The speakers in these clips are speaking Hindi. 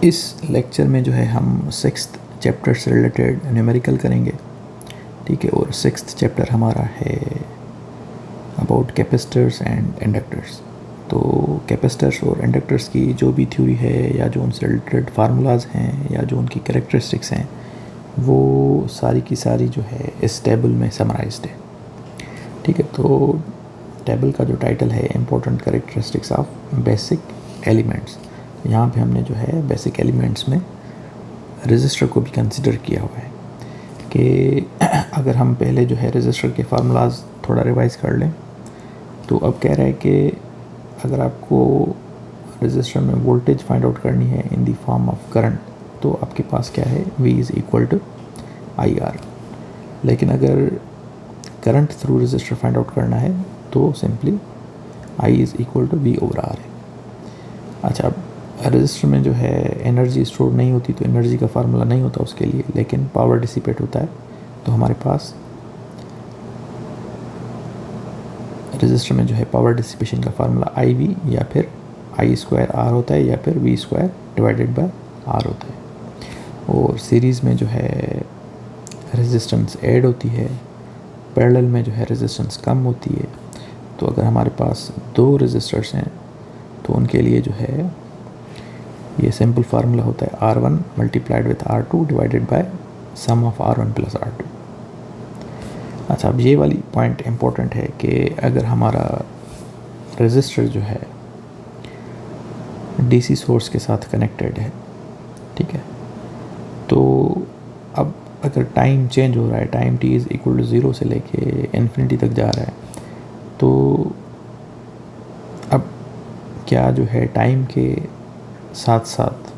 इस लेक्चर में जो है हम 6th चैप्टर से रिलेटेड न्यूमेरिकल करेंगे, ठीक है। और 6th चैप्टर हमारा है अबाउट कैपेसिटर्स एंड इंडक्टर्स। तो कैपेसिटर्स और इंडक्टर्स की जो भी थ्योरी है या जो उनसे रिलेटेड फार्मूलाज हैं या जो उनकी कैरेक्टरिस्टिक्स हैं वो सारी की सारी जो है इस टेबल में समराइज्ड है, ठीक है। तो टेबल का जो टाइटल है important characteristics of basic elements. यहाँ पे हमने जो है बेसिक एलिमेंट्स में रजिस्टर को भी कंसिडर किया हुआ है कि अगर हम पहले जो है रजिस्टर के फार्मूलाज थोड़ा रिवाइज कर लें तो अब कह रहा है कि अगर आपको रजिस्टर में वोल्टेज फाइंड आउट करनी है in the form of current तो आपके पास क्या है V is equal to IR। लेकिन अगर current through resistor find out करना है तो simply I is equal to V over R है। अच्छा, अब रजिस्टर में जो है एनर्जी स्टोर नहीं होती तो एनर्जी का फार्मूला नहीं होता उसके लिए, लेकिन पावर डिसिपेट होता है। तो हमारे पास रजिस्टर में जो है पावर डिसिपेशन का फार्मूला IV या फिर I² R होता है या फिर V² डिवाइडेड बाय R होता है। और सीरीज़ में जो है रेजिस्टेंस ऐड होती है, पैरेलल में जो है रेजिस्टेंस कम होती है। तो अगर हमारे पास दो रेजिस्टर्स हैं तो उनके लिए जो है ये सिंपल फार्मूला होता है R1 multiplied with R2 divided by sum of R1 plus R2। अच्छा, अब ये वाली पॉइंट इम्पोर्टेंट है कि अगर हमारा रेजिस्टर जो है DC सोर्स के साथ कनेक्टेड है, ठीक है, तो अब अगर टाइम चेंज हो रहा है, time t is equal to 0 से लेके इन्फिनिटी तक जा रहा है, तो अब क्या जो है टाइम के साथ साथ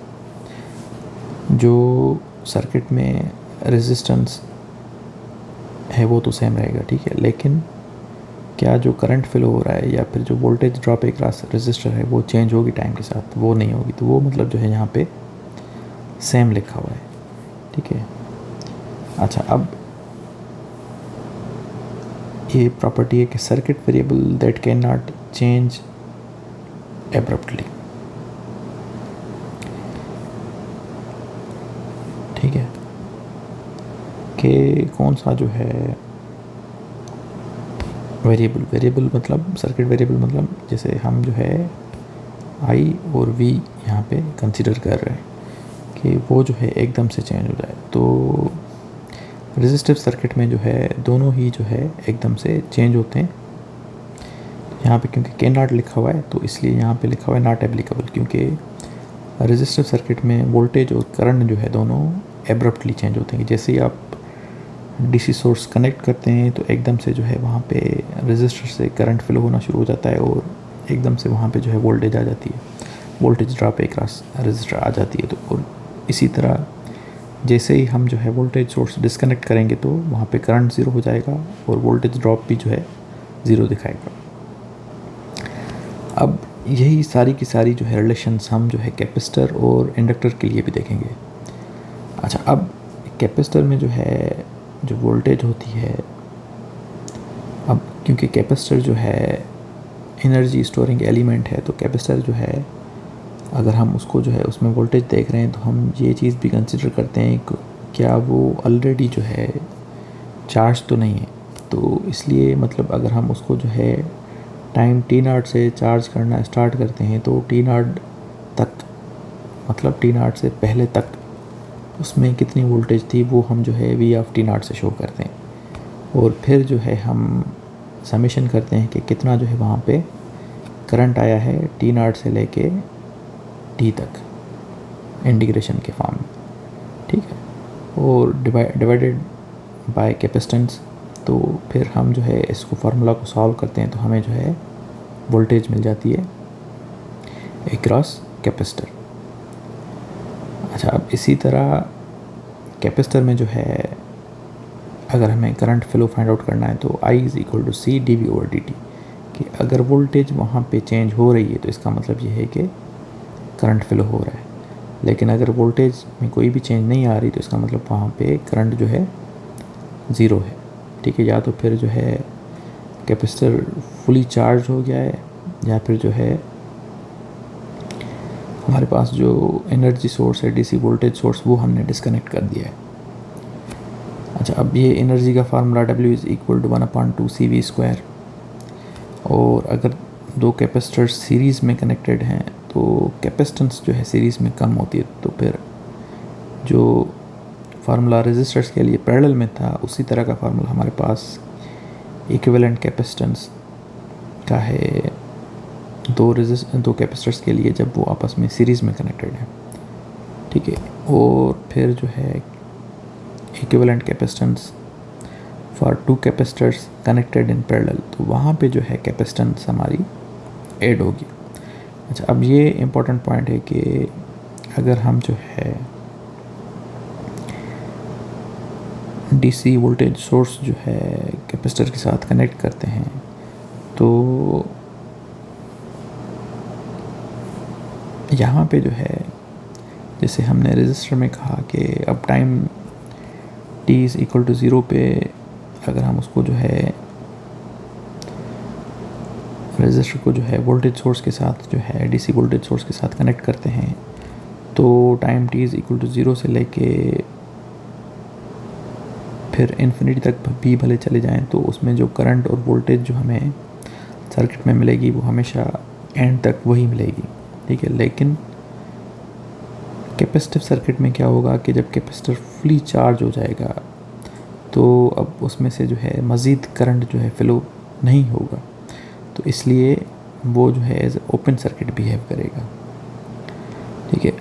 जो सर्किट में रेजिस्टेंस है वो तो सेम रहेगा, ठीक है, लेकिन क्या जो करंट फ्लो हो रहा है या फिर जो वोल्टेज ड्रॉप एक रजिस्टर है वो चेंज होगी टाइम के साथ? वो नहीं होगी। तो वो मतलब जो है यहाँ पे सेम लिखा हुआ है, ठीक है। अच्छा, अब ये प्रॉपर्टी है कि circuit variable that can not change abruptly, ठीक है, कि कौन सा जो है वेरिएबल मतलब सर्किट वेरिएबल मतलब जैसे हम जो है I और V यहाँ पे कंसिडर कर रहे हैं कि वो जो है एकदम से चेंज हो जाए। तो रेजिस्टिव सर्किट में जो है दोनों ही जो है एकदम से चेंज होते हैं। यहाँ पे क्योंकि कैन नॉट लिखा हुआ है तो इसलिए यहाँ पे लिखा हुआ है नॉट एप्लीकेबल, क्योंकि रेजिस्टिव सर्किट में वोल्टेज और करंट जो है दोनों एब्रप्टली चेंज होते हैं। जैसे ही आप DC सोर्स कनेक्ट करते हैं तो एकदम से जो है वहाँ पे रेजिस्टर से करंट फ्लो होना शुरू हो जाता है और एकदम से वहाँ पे जो है वोल्टेज आ जाती है, वोल्टेज ड्रॉप एक रेजिस्टर आ जाती है। तो और इसी तरह जैसे ही हम जो है वोल्टेज सोर्स डिस्कनेक्ट करेंगे तो वहाँ पे करंट 0 हो जाएगा और वोल्टेज ड्रॉप भी जो है 0 दिखाएगा। अब यही सारी की सारी जो है रिलेशंस हम जो है कैपेसिटर और इंडक्टर के लिए भी देखेंगे। अच्छा, अब कैपेसिटर में जो है जो वोल्टेज होती है, अब क्योंकि कैपेसिटर जो है एनर्जी स्टोरिंग एलिमेंट है तो कैपेसिटर जो है अगर हम उसको जो है उसमें वोल्टेज देख रहे हैं तो हम ये चीज़ भी कंसिडर करते हैं कि क्या वो ऑलरेडी जो है चार्ज तो नहीं है। तो इसलिए मतलब अगर हम उसको जो है टाइम t0 से चार्ज करना स्टार्ट करते हैं तो t0 तक मतलब t0 से पहले तक उसमें कितनी वोल्टेज थी वो हम जो है V ऑफ t0 से शो करते हैं। और फिर जो है हम समेशन करते हैं कि कितना जो है वहाँ पे करंट आया है t0 से लेके t तक इंटीग्रेशन के फॉर्म में, ठीक है, और डिवाइडेड बाय कैपेसिटेंस। तो फिर हम जो है इसको फार्मूला को सॉल्व करते हैं तो हमें जो है वोल्टेज मिल जाती है अक्रॉस कैपेसिटर। अच्छा, अब इसी तरह कैपेसिटर में जो है अगर हमें करंट फ्लो फाइंड आउट करना है तो I is equal to C dV over dt, कि अगर वोल्टेज वहाँ पे चेंज हो रही है तो इसका मतलब ये है कि करंट फ्लो हो रहा है, लेकिन अगर वोल्टेज में कोई भी चेंज नहीं आ रही तो इसका मतलब वहाँ पे करंट जो है 0 है, ठीक है। या तो फिर जो है कैपेसिटर फुली चार्ज हो गया है या फिर जो है हमारे पास जो एनर्जी सोर्स है, डीसी वोल्टेज सोर्स, वो हमने डिस्कनेक्ट कर दिया है। अच्छा, अब ये एनर्जी का फार्मूला W = 1/2 CV²। और अगर दो कैपेसिटर्स सीरीज़ में कनेक्टेड हैं तो कैपेसिटेंस जो है सीरीज़ में कम होती है, तो फिर जो फार्मूला रेजिस्टर्स के लिए पैरेलल में था उसी तरह का फार्मूला हमारे पास इक्विवेलेंट कैपेसिटेंस का है दो कैपेसिटर्स के लिए जब वो आपस में सीरीज़ में कनेक्टेड है। ठीक है, और फिर जो है equivalent capacitance for 2 capacitors connected in parallel, तो वहाँ पे जो है कैपेसिटेंस हमारी ऐड होगी। अच्छा, अब ये इम्पोर्टेंट पॉइंट है कि अगर हम जो है डीसी वोल्टेज सोर्स जो है कैपेसिटर के साथ कनेक्ट करते हैं तो यहाँ पे जो है, जैसे हमने रजिस्टर में कहा कि अब टाइम t = 0 पे अगर हम उसको जो है रजिस्टर को जो है वोल्टेज सोर्स के साथ जो है डीसी वोल्टेज सोर्स के साथ कनेक्ट करते हैं तो टाइम t = 0 से लेके फिर इन्फिनिटी तक भी भले चले जाएं तो उसमें जो करंट और वोल्टेज जो हमें सर्किट में मिलेगी वो हमेशा एंड तक वही मिलेगी। ठीक है, लेकिन कैपेसिटिव सर्किट में क्या होगा कि जब कैपेसिटर फुली चार्ज हो जाएगा तो अब उसमें से जो है मज़ीद करंट जो है फ़्लो नहीं होगा, तो इसलिए वो जो है एज ओपन सर्किट बिहेव करेगा। ठीक है।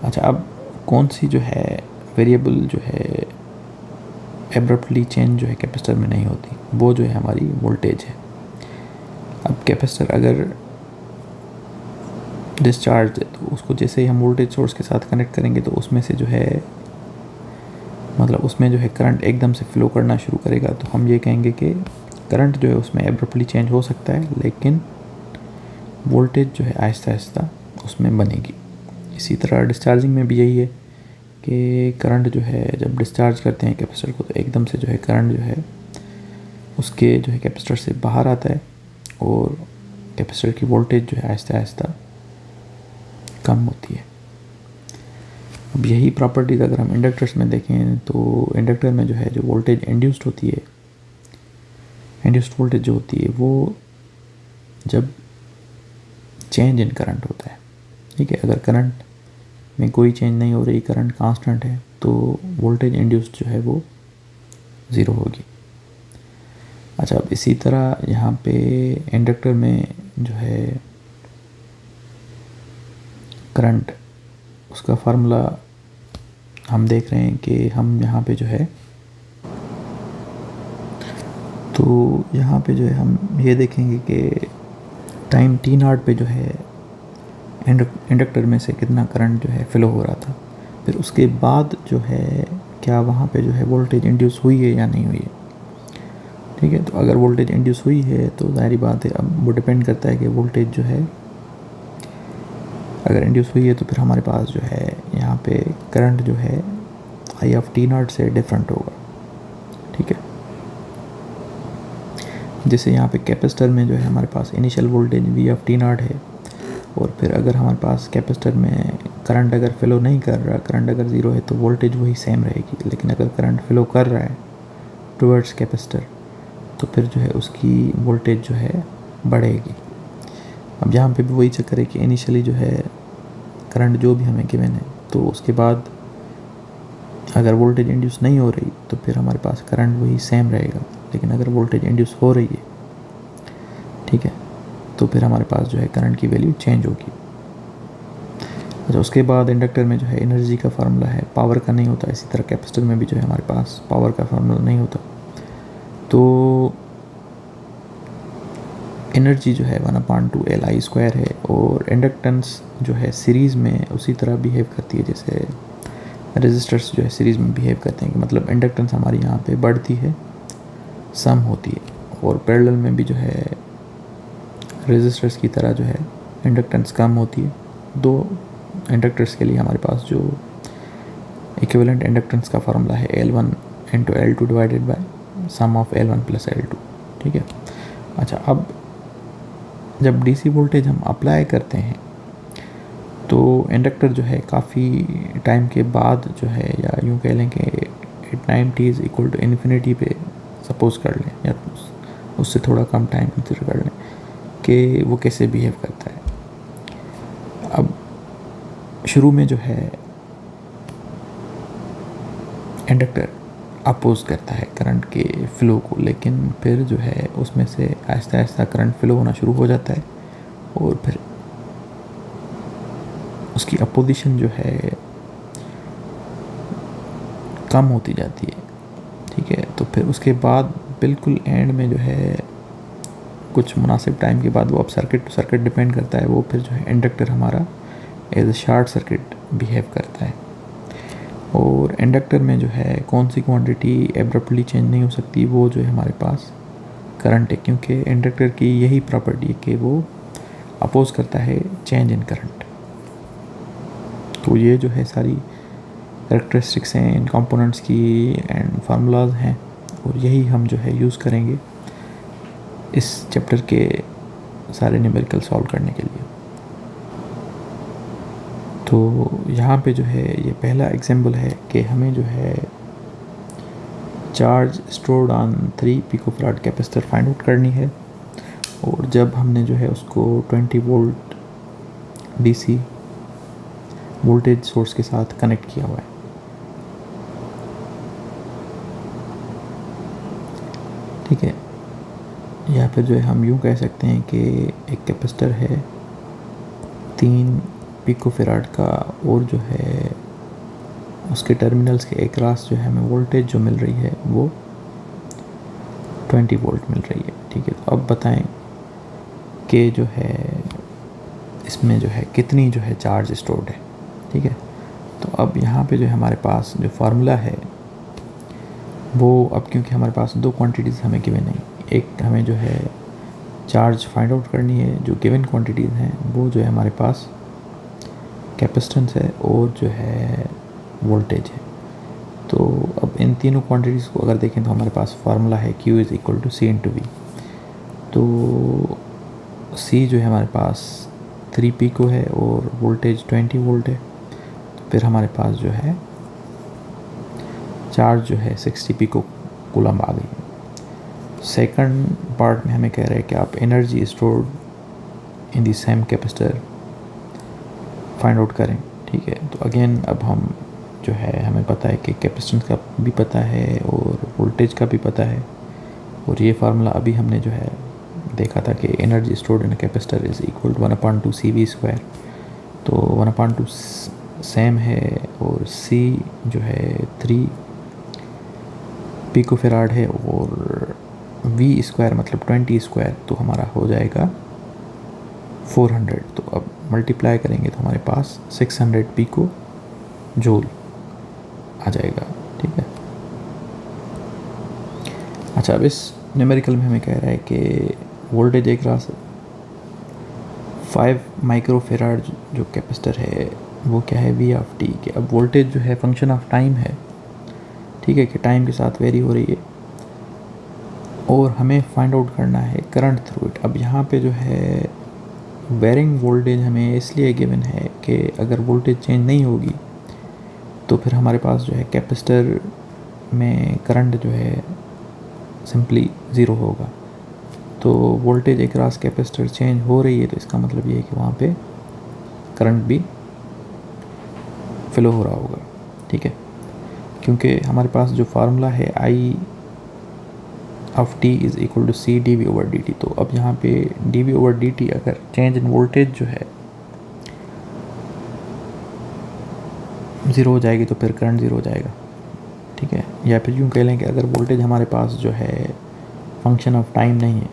अच्छा, अब कौन सी जो है वेरिएबल जो है एब्रप्टली चेंज जो है कैपेसिटर में नहीं होती, वो जो है हमारी वोल्टेज है। अब कैपेसिटर अगर डिस्चार्ज है तो उसको जैसे ही हम वोल्टेज सोर्स के साथ कनेक्ट करेंगे तो उसमें से जो है मतलब उसमें जो है करंट एकदम से फ़्लो करना शुरू करेगा, तो हम ये कहेंगे कि करंट जो है उसमें एब्रप्टली चेंज हो सकता है लेकिन वोल्टेज जो है आहिस्ता आहिस्ता उसमें बनेगी। इसी तरह डिस्चार्जिंग में भी यही है कि करंट जो है जब डिस्चार्ज करते हैं कैपेसिटर को तो एकदम से जो है करंट जो है उसके जो है कैपेसिटर से बाहर आता है और कैपेसिटर की वोल्टेज जो है आहिस्ता आहिस्ता कम होती है। अब यही प्रॉपर्टीज़ अगर हम इंडक्टर्स में देखें तो इंडक्टर में जो है जो वोल्टेज इंड्यूस्ड होती है, इंड्यूस्ड वोल्टेज जो होती है वो जब चेंज इन करंट होता है। ठीक है, अगर करंट में कोई चेंज नहीं हो रही, करंट कांस्टेंट है, तो वोल्टेज इंड्यूस्ड जो है वो 0 होगी। अच्छा, अब इसी तरह यहाँ पे इंडक्टर में जो है करंट उसका फार्मूला हम देख रहे हैं कि हम यहाँ पे जो है तो यहाँ पे जो है हम ये देखेंगे कि टाइम t0 पे जो है इंडक्टर में से कितना करंट जो है फ़्लो हो रहा था, फिर उसके बाद जो है क्या वहाँ पे जो है वोल्टेज इंड्यूस हुई है या नहीं हुई है। ठीक है, तो अगर वोल्टेज इंड्यूस हुई है तो जाहिर बात है अब वो डिपेंड करता है कि वोल्टेज जो है अगर इंड्यूस हुई है तो फिर हमारे पास जो है यहाँ पे करंट जो है I(t0) से डिफरेंट होगा। ठीक है, जैसे यहाँ पे कैपेसिटर में जो है हमारे पास इनिशियल वोल्टेज V(t0) है और फिर अगर हमारे पास कैपेसिटर में करंट अगर फ़्लो नहीं कर रहा, करंट अगर 0 है तो वोल्टेज वही सेम रहेगी, लेकिन अगर करंट फ़्लो कर रहा है टुवर्ड्स कैपेसिटर तो फिर जो है उसकी वोल्टेज जो है बढ़ेगी। अब यहाँ पे भी वही चक्कर है कि इनिशियली जो है करंट जो भी हमें गिवन है तो उसके बाद अगर वोल्टेज इंड्यूस नहीं हो रही तो फिर हमारे पास करंट वही सेम रहेगा, लेकिन अगर वोल्टेज इंड्यूस हो रही है, ठीक है, तो फिर हमारे पास जो है करंट की वैल्यू चेंज होगी। अच्छा, उसके बाद इंडक्टर में जो है एनर्जी का फार्मूला है, पावर का नहीं होता। इसी तरह कैपेसिटर में भी जो है हमारे पास पावर का फार्मूला नहीं होता। तो एनर्जी जो है 1/2 Li² है और इंडक्टेंस जो है सीरीज़ में उसी तरह बिहेव करती है जैसे रेजिस्टर्स जो है सीरीज़ में बिहेव करते हैं कि मतलब इंडक्टेंस हमारी यहाँ पे बढ़ती है, सम होती है, और पैरेलल में भी जो है रेजिस्टर्स की तरह जो है इंडक्टेंस कम होती है। दो इंडक्टर्स के लिए हमारे पास जो इक्विवेलेंट इंडक्टेंस का फार्मूला है L1 × L2 divided by sum of L1 + L2। ठीक है। अच्छा, अब जब डीसी वोल्टेज हम अप्लाई करते हैं तो इंडक्टर जो है काफ़ी टाइम के बाद जो है, या यूँ कह लें कि time t is equal to infinity पे सपोज़ कर लें, या उससे थोड़ा कम टाइम कंसिडर कर लें कि वो कैसे बिहेव करता है। अब शुरू में जो है इंडक्टर अपोज करता है करंट के फ़्लो को, लेकिन फिर जो है उसमें से आहिस्ता आहिस्ता करंट फ़्लो होना शुरू हो जाता है और फिर उसकी अपोजिशन जो है कम होती जाती है। ठीक है, तो फिर उसके बाद बिल्कुल एंड में जो है कुछ मुनासिब टाइम के बाद वो अब सर्किट टू सर्किट डिपेंड करता है, वो फिर जो है इंडक्टर हमारा as a short circuit behave करता है। और इंडक्टर में जो है कौन सी क्वांटिटी एब्रप्टली चेंज नहीं हो सकती, वो जो है हमारे पास करंट है, क्योंकि इंडक्टर की यही प्रॉपर्टी है कि वो अपोज करता है चेंज इन करंट। तो ये जो है सारी कैरेक्टरिस्टिक्स हैं इन कंपोनेंट्स की एंड फार्मूलाज हैं, और यही हम जो है यूज़ करेंगे इस चैप्टर के सारे न्यूमेरिकल सॉल्व करने के लिए। तो यहाँ पे जो है ये पहला एग्जाम्पल है कि हमें जो है charge stored on 3 picofarad capacitor find out करनी है, और जब हमने जो है उसको 20 वोल्ट डीसी वोल्टेज सोर्स के साथ कनेक्ट किया हुआ है। ठीक है, या फिर जो है हम यूँ कह सकते हैं कि एक कैपेसिटर है 3 पिकोफैराड का, और जो है उसके टर्मिनल्स के अक्रॉस जो है हमें वोल्टेज जो मिल रही है वो 20 वोल्ट मिल रही है। ठीक है, तो अब बताएं कि जो है इसमें जो है कितनी जो है चार्ज स्टोर्ड है। ठीक है, तो अब यहाँ पे जो हमारे पास जो फार्मूला है वो, अब क्योंकि हमारे पास दो क्वांटिटीज़ हमें गिवन नहीं, एक हमें जो है चार्ज फाइंड आउट करनी है, जो गिवन क्वांटिटीज़ हैं वो जो है हमारे पास कैपेसिटेंस है और जो है वोल्टेज है। तो अब इन तीनों क्वांटिटीज़ को अगर देखें तो हमारे पास फार्मूला है Q is equal to C into V। तो C जो है हमारे पास 3 पिको है और वोल्टेज 20 वोल्ट है, तो फिर हमारे पास जो है चार्ज जो है 60 पिको कूलम्ब आ गई है। सेकंड पार्ट में हमें कह रहे हैं कि आप energy stored in the same capacitor find out करें। ठीक है, तो अगेन अब हम जो है हमें पता है कि कैपेसिटेंस का भी पता है और वोल्टेज का भी पता है, और ये फार्मूला अभी हमने जो है देखा था कि energy stored in capacitor is equal to 1/2 CV²। तो 1/2 सेम है, और C जो है 3 पिकोफैराड है, और V² मतलब 20², तो हमारा हो जाएगा 400। तो अब मल्टीप्लाई करेंगे तो हमारे पास 600 पिको जूल आ जाएगा। ठीक है, अच्छा, अब इस न्यूमेरिकल में हमें कह रहा है कि वोल्टेज एक रास 5 माइक्रोफैराड जो कैपेसिटर है वो क्या है V(t) के। अब वोल्टेज जो है फंक्शन ऑफ टाइम है। ठीक है, कि टाइम के साथ वेरी हो रही है, और हमें फाइंड आउट करना है करंट थ्रू इट। अब यहाँ पे जो है वेरिंग वोल्टेज हमें इसलिए गिवन है कि अगर वोल्टेज चेंज नहीं होगी तो फिर हमारे पास जो है कैपेसिटर में करंट जो है सिंपली ज़ीरो होगा। तो वोल्टेज एक रास कैपेसिटर चेंज हो रही है, तो इसका मतलब ये है कि वहाँ पे करंट भी फ्लो हो रहा होगा। ठीक है, क्योंकि हमारे पास जो फार्मूला है I(t) is equal to C dV/dt। तो अब यहाँ पे dV/dt अगर चेंज इन वोल्टेज जो है ज़ीरो हो जाएगी तो फिर करंट ज़ीरो हो जाएगा। ठीक है, या फिर यूँ कह लें कि अगर वोल्टेज हमारे पास जो है फंक्शन ऑफ टाइम नहीं है,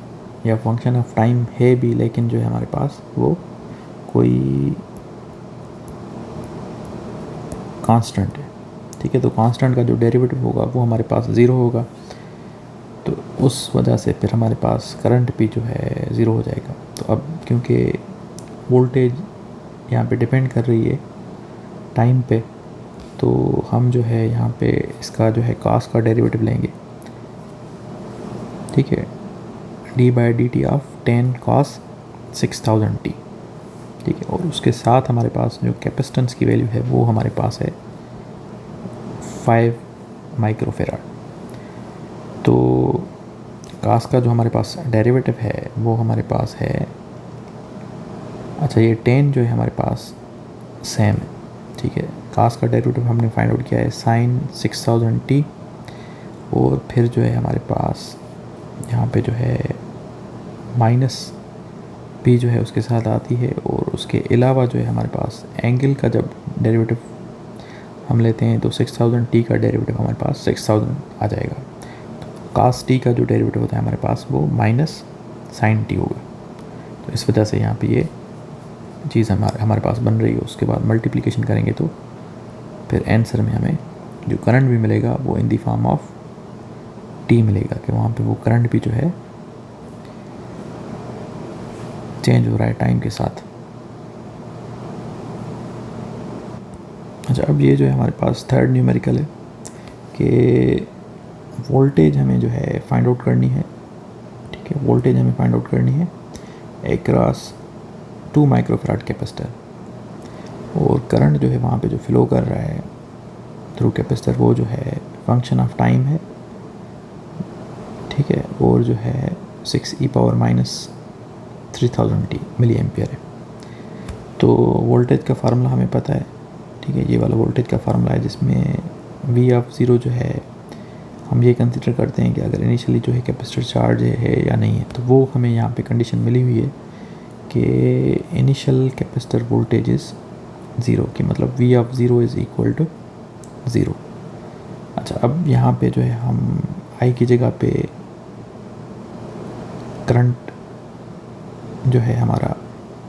या फंक्शन ऑफ टाइम है भी लेकिन जो है हमारे पास वो कोई कांस्टेंट है। ठीक है, तो कांस्टेंट का जो डेरिवेटिव होगा वो हमारे पास ज़ीरो होगा, तो उस वजह से फिर हमारे पास करंट भी जो है ज़ीरो हो जाएगा। तो अब क्योंकि वोल्टेज यहाँ पे डिपेंड कर रही है टाइम पे, तो हम जो है यहाँ पे इसका जो है cos का डेरिवेटिव लेंगे। ठीक है, d/dt ऑफ 10 cos 6000t। ठीक है। और उसके साथ हमारे पास जो कैपेसिटेंस की वैल्यू है वो हमारे पास है 5 माइक्रोफेराड। तो कास का जो हमारे पास डेरिवेटिव है वो हमारे पास है, अच्छा ये 10 जो है हमारे पास सेम है, ठीक है। कास का डेरिवेटिव हमने फाइंड आउट किया है साइन 6000t, और फिर जो है हमारे पास यहाँ पे जो है माइनस भी जो है उसके साथ आती है, और उसके अलावा जो है हमारे पास एंगल का जब डेरिवेटिव हम लेते हैं तो 6000t का डेरिवेटिव हमारे पास 6000 आ जाएगा। तो कास t का जो डेरिवेटिव होता है हमारे पास वो माइनस साइन t होगा। तो इस वजह से यहाँ पे ये चीज़ हमारे पास बन रही है। उसके बाद मल्टीप्लिकेशन करेंगे तो फिर आंसर में हमें जो करंट भी मिलेगा वो इन दी फॉर्म ऑफ टी मिलेगा, कि वहाँ पे वो करंट भी जो है चेंज हो रहा है टाइम के साथ। अच्छा, अब ये जो है हमारे पास थर्ड न्यूमेरिकल है कि वोल्टेज हमें जो है फाइंड आउट करनी है, ठीक है। वोल्टेज हमें फाइंड आउट करनी है अक्रॉस 2 माइक्रोफैराड कैपेसिटर, और करंट जो है वहाँ पे जो फ्लो कर रहा है थ्रू कैपेसिटर वो जो है फंक्शन ऑफ टाइम है, ठीक है। और जो है 6e−3000t मिली एम्पियर है। तो वोल्टेज का फार्मूला हमें पता है, ठीक है। ये वाला वोल्टेज का फार्मूला है जिसमें v(0) जो है हम ये कंसिडर करते हैं कि अगर इनिशियली जो है कैपेसिटर चार्ज है या नहीं है, तो वो हमें यहाँ पे कंडीशन मिली हुई है कि इनिशियल कैपेसिटर वोल्टेज इज़ 0, की मतलब v(0) इज़ इक्वल टू 0। अच्छा, अब यहाँ पे जो है हम आई की जगह पे करंट जो है हमारा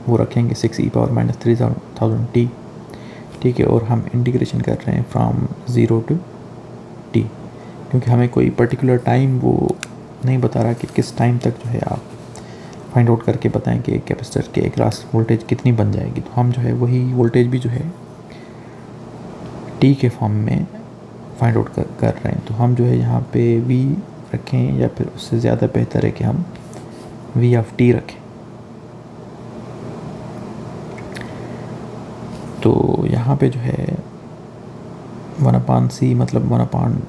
वो रखेंगे 6e−3000t, ठीक है। और हम इंटीग्रेशन कर रहे हैं फ्रॉम 0 टू t, क्योंकि हमें कोई पर्टिकुलर टाइम वो नहीं बता रहा कि किस टाइम तक जो है आप फाइंड आउट करके बताएं कि कैपेसिटर के अक्रॉस वोल्टेज कितनी बन जाएगी। तो हम जो है वही वोल्टेज भी जो है t के फॉर्म में फाइंड आउट कर रहे हैं। तो हम जो है यहाँ पे v रखें, या फिर उससे ज़्यादा बेहतर है कि हम v(t) रखें। तो यहाँ पे जो है 1/c मतलब 1/2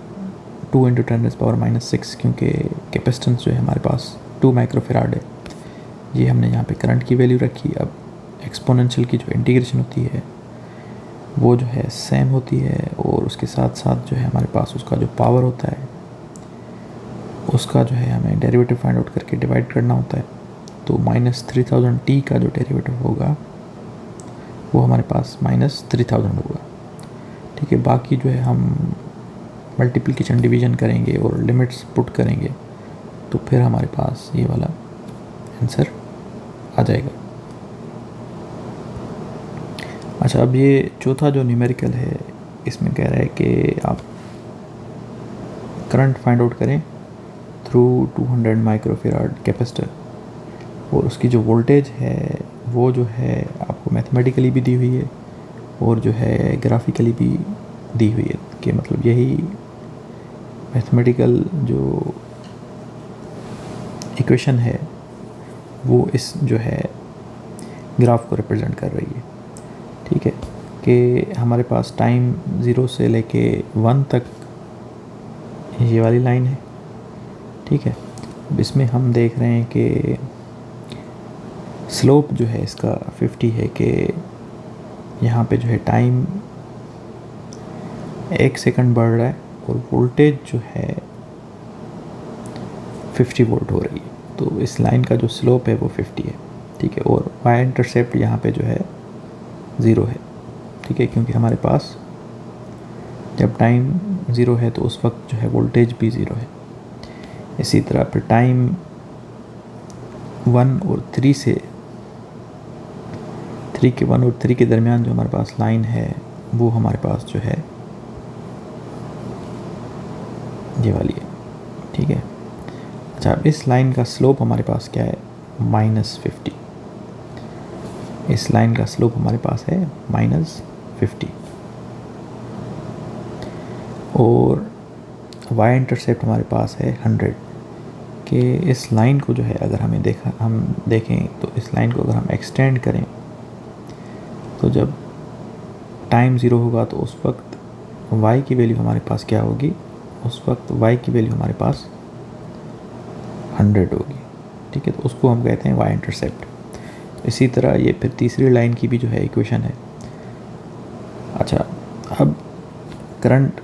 × 10⁻⁻⁶, क्योंकि कैपेसिटेंस जो है हमारे पास 2 माइक्रोफेराड है। ये हमने यहाँ पे करंट की वैल्यू रखी। अब एक्सपोनेंशियल की जो इंटीग्रेशन होती है वो जो है सेम होती है, और उसके साथ साथ जो है हमारे पास उसका जो पावर होता है उसका जो है हमें डेरिवेटिव फाइंड आउट करके डिवाइड करना होता है। तो -3000t का जो डेरिवेटिव होगा वो हमारे पास -3000 होगा, ठीक है। बाकी जो है हम मल्टीप्लिकेशन डिवीज़न करेंगे और लिमिट्स पुट करेंगे, तो फिर हमारे पास ये वाला आंसर आ जाएगा। अच्छा, अब ये चौथा जो न्यूमेरिकल है इसमें कह रहा है कि आप करंट फाइंड आउट करें थ्रू 200 माइक्रोफेराड कैपेसिटर, और उसकी जो वोल्टेज है वो जो है आपको मैथमेटिकली भी दी हुई है और जो है ग्राफिकली भी दी हुई है, कि मतलब यही मैथमेटिकल जो इक्वेशन है वो इस जो है ग्राफ को रिप्रेजेंट कर रही है, ठीक है। कि हमारे पास टाइम 0 से लेके 1 तक ये वाली लाइन है, ठीक है। अब इसमें हम देख रहे हैं कि स्लोप जो है इसका 50 है, कि यहाँ पे जो है टाइम 1 सेकंड बढ़ रहा है और वोल्टेज जो है 50 वोल्ट हो रही है। तो इस लाइन का जो स्लोप है वो 50 है, ठीक है। और वाई इंटरसेप्ट यहाँ पे जो है 0 है, ठीक है, क्योंकि हमारे पास जब टाइम 0 है तो उस वक्त जो है वोल्टेज भी 0 है। इसी तरह फिर टाइम 1 और 3 से 1 और 3 के दरमियान जो हमारे पास लाइन है वो हमारे पास जो है ये वाली है, ठीक है। अच्छा, अब इस लाइन का स्लोप हमारे पास क्या है? -50। इस लाइन का स्लोप हमारे पास है -50, और वाई इंटरसेप्ट हमारे पास है 100। कि इस लाइन को जो है अगर हम देखें तो इस लाइन को अगर हम एक्सटेंड करें तो जब टाइम 0 होगा तो उस वक्त y की वैल्यू हमारे पास क्या होगी, उस वक्त y की वैल्यू हमारे पास 100 होगी। ठीक है, तो उसको हम कहते हैं y इंटरसेप्ट। इसी तरह ये फिर तीसरी लाइन की भी जो है इक्वेशन है। अच्छा, अब करंट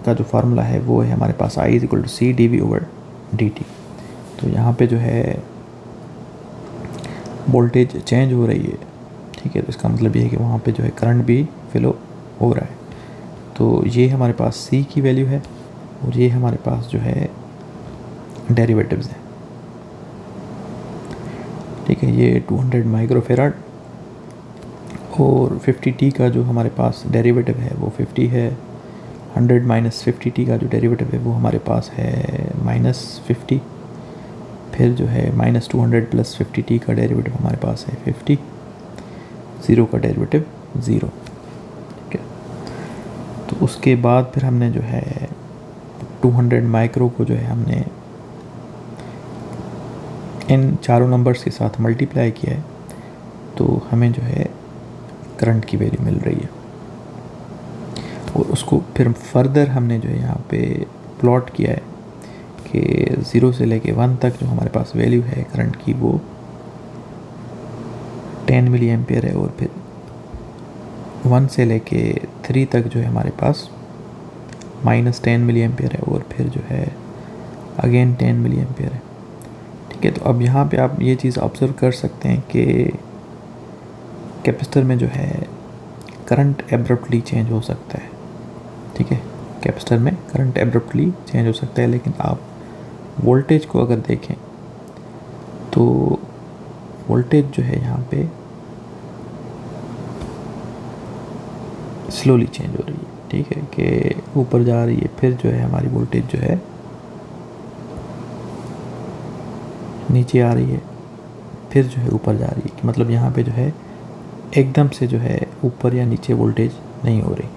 का जो फार्मूला है वो है हमारे पास I = C/dV/dt। तो यहाँ पे जो है वोल्टेज चेंज हो रही है। ठीक है, तो इसका मतलब ये है कि वहाँ पे जो है करंट भी फ्लो हो रहा है। तो ये हमारे पास C की वैल्यू है और ये हमारे पास जो है डेरिवेटिव्स हैं। ठीक है, ये 200 माइक्रोफेराड और 50t का जो हमारे पास डेरिवेटिव है वो 50 है। 100 - 50t का जो डेरिवेटिव है वो हमारे पास है -50। फिर जो है -200 + 50t का डेरिवेटिव हमारे पास है 50। 0 का डेरिवेटिव 0। ठीक है, तो उसके बाद फिर हमने जो है 200 माइक्रो को जो है हमने इन चारों नंबर्स के साथ मल्टीप्लाई किया है, तो हमें जो है करंट की वैल्यू मिल रही है। और उसको फिर फर्दर हमने जो है यहाँ पे प्लॉट किया है कि 0 से लेके 1 तक जो हमारे पास वैल्यू है करंट की वो 10 मिली एम्पियर है, और फिर 1 से लेके 3 तक जो है हमारे पास -10 मिली एम्पियर है, और फिर जो है अगेन 10 मिली एम्पियर है। ठीक है, तो अब यहाँ पे आप ये चीज़ ऑब्ज़र्व कर सकते हैं कि कैपेसिटर में जो है करंट एब्रप्टली चेंज हो सकता है। ठीक है, कैपेसिटर में करंट एब्रप्टली चेंज हो सकता है, लेकिन आप वोल्टेज को अगर देखें तो वोल्टेज जो है यहाँ पे स्लोली चेंज हो रही है। ठीक है, कि ऊपर जा रही है, फिर जो है हमारी वोल्टेज जो है नीचे आ रही है, फिर जो है ऊपर जा रही है। मतलब यहाँ पे जो है एकदम से जो है ऊपर या नीचे वोल्टेज नहीं हो रही।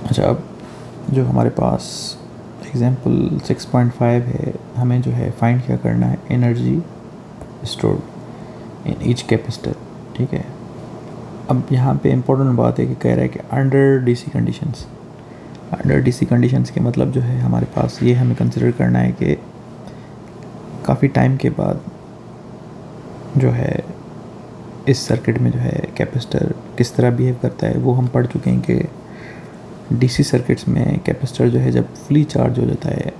अच्छा, अब जो हमारे पास एग्जांपल 6.5 है, हमें जो है फाइंड क्या करना है, energy stored in each capacitor. ठीक है, अब यहाँ पे इम्पोर्टेंट बात है कि कह रहा है कि under DC conditions. Under DC conditions के मतलब जो है हमारे पास ये हमें कंसिडर करना है कि काफ़ी टाइम के बाद जो है इस सर्किट में जो है कैपेसिटर किस तरह बिहेव करता है वो हम पढ़ चुके हैं कि डीसी सर्किट्स में कैपेसिटर जो है जब फुली चार्ज हो जाता है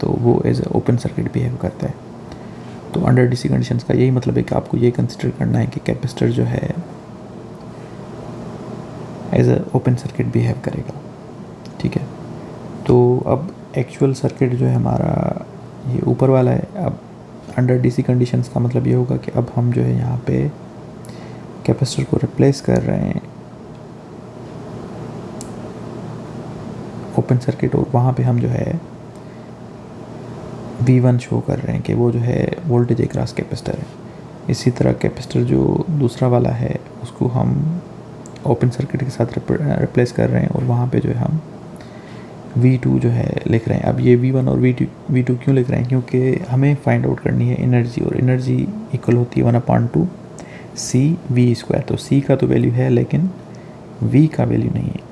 तो वो as a open circuit behave करता है। तो अंडर डीसी कंडीशंस का यही मतलब है कि आपको ये कंसिडर करना है कि कैपेसिटर जो है as a open circuit behave करेगा। ठीक है, तो अब एक्चुअल सर्किट जो है हमारा ये ऊपर वाला है। अब अंडर डीसी कंडीशंस का मतलब ये होगा कि अब हम जो है यहाँ पे कैपेसिटर को रिप्लेस कर रहे हैं ओपन सर्किट, और वहाँ पे हम जो है V1 शो कर रहे हैं कि वो जो है वोल्टेज अक्रॉस कैपेसिटर है। इसी तरह कैपेसिटर जो दूसरा वाला है उसको हम ओपन सर्किट के साथ रिप्लेस कर रहे हैं, और वहाँ पे जो है हम V2 जो है लिख रहे हैं। अब ये V1 और V2 क्यों लिख रहे हैं, क्योंकि हमें फाइंड आउट करनी है एनर्जी, और एनर्जी इक्वल होती है 1/2 CV²। तो C का तो वैल्यू है लेकिन V का वैल्यू नहीं है,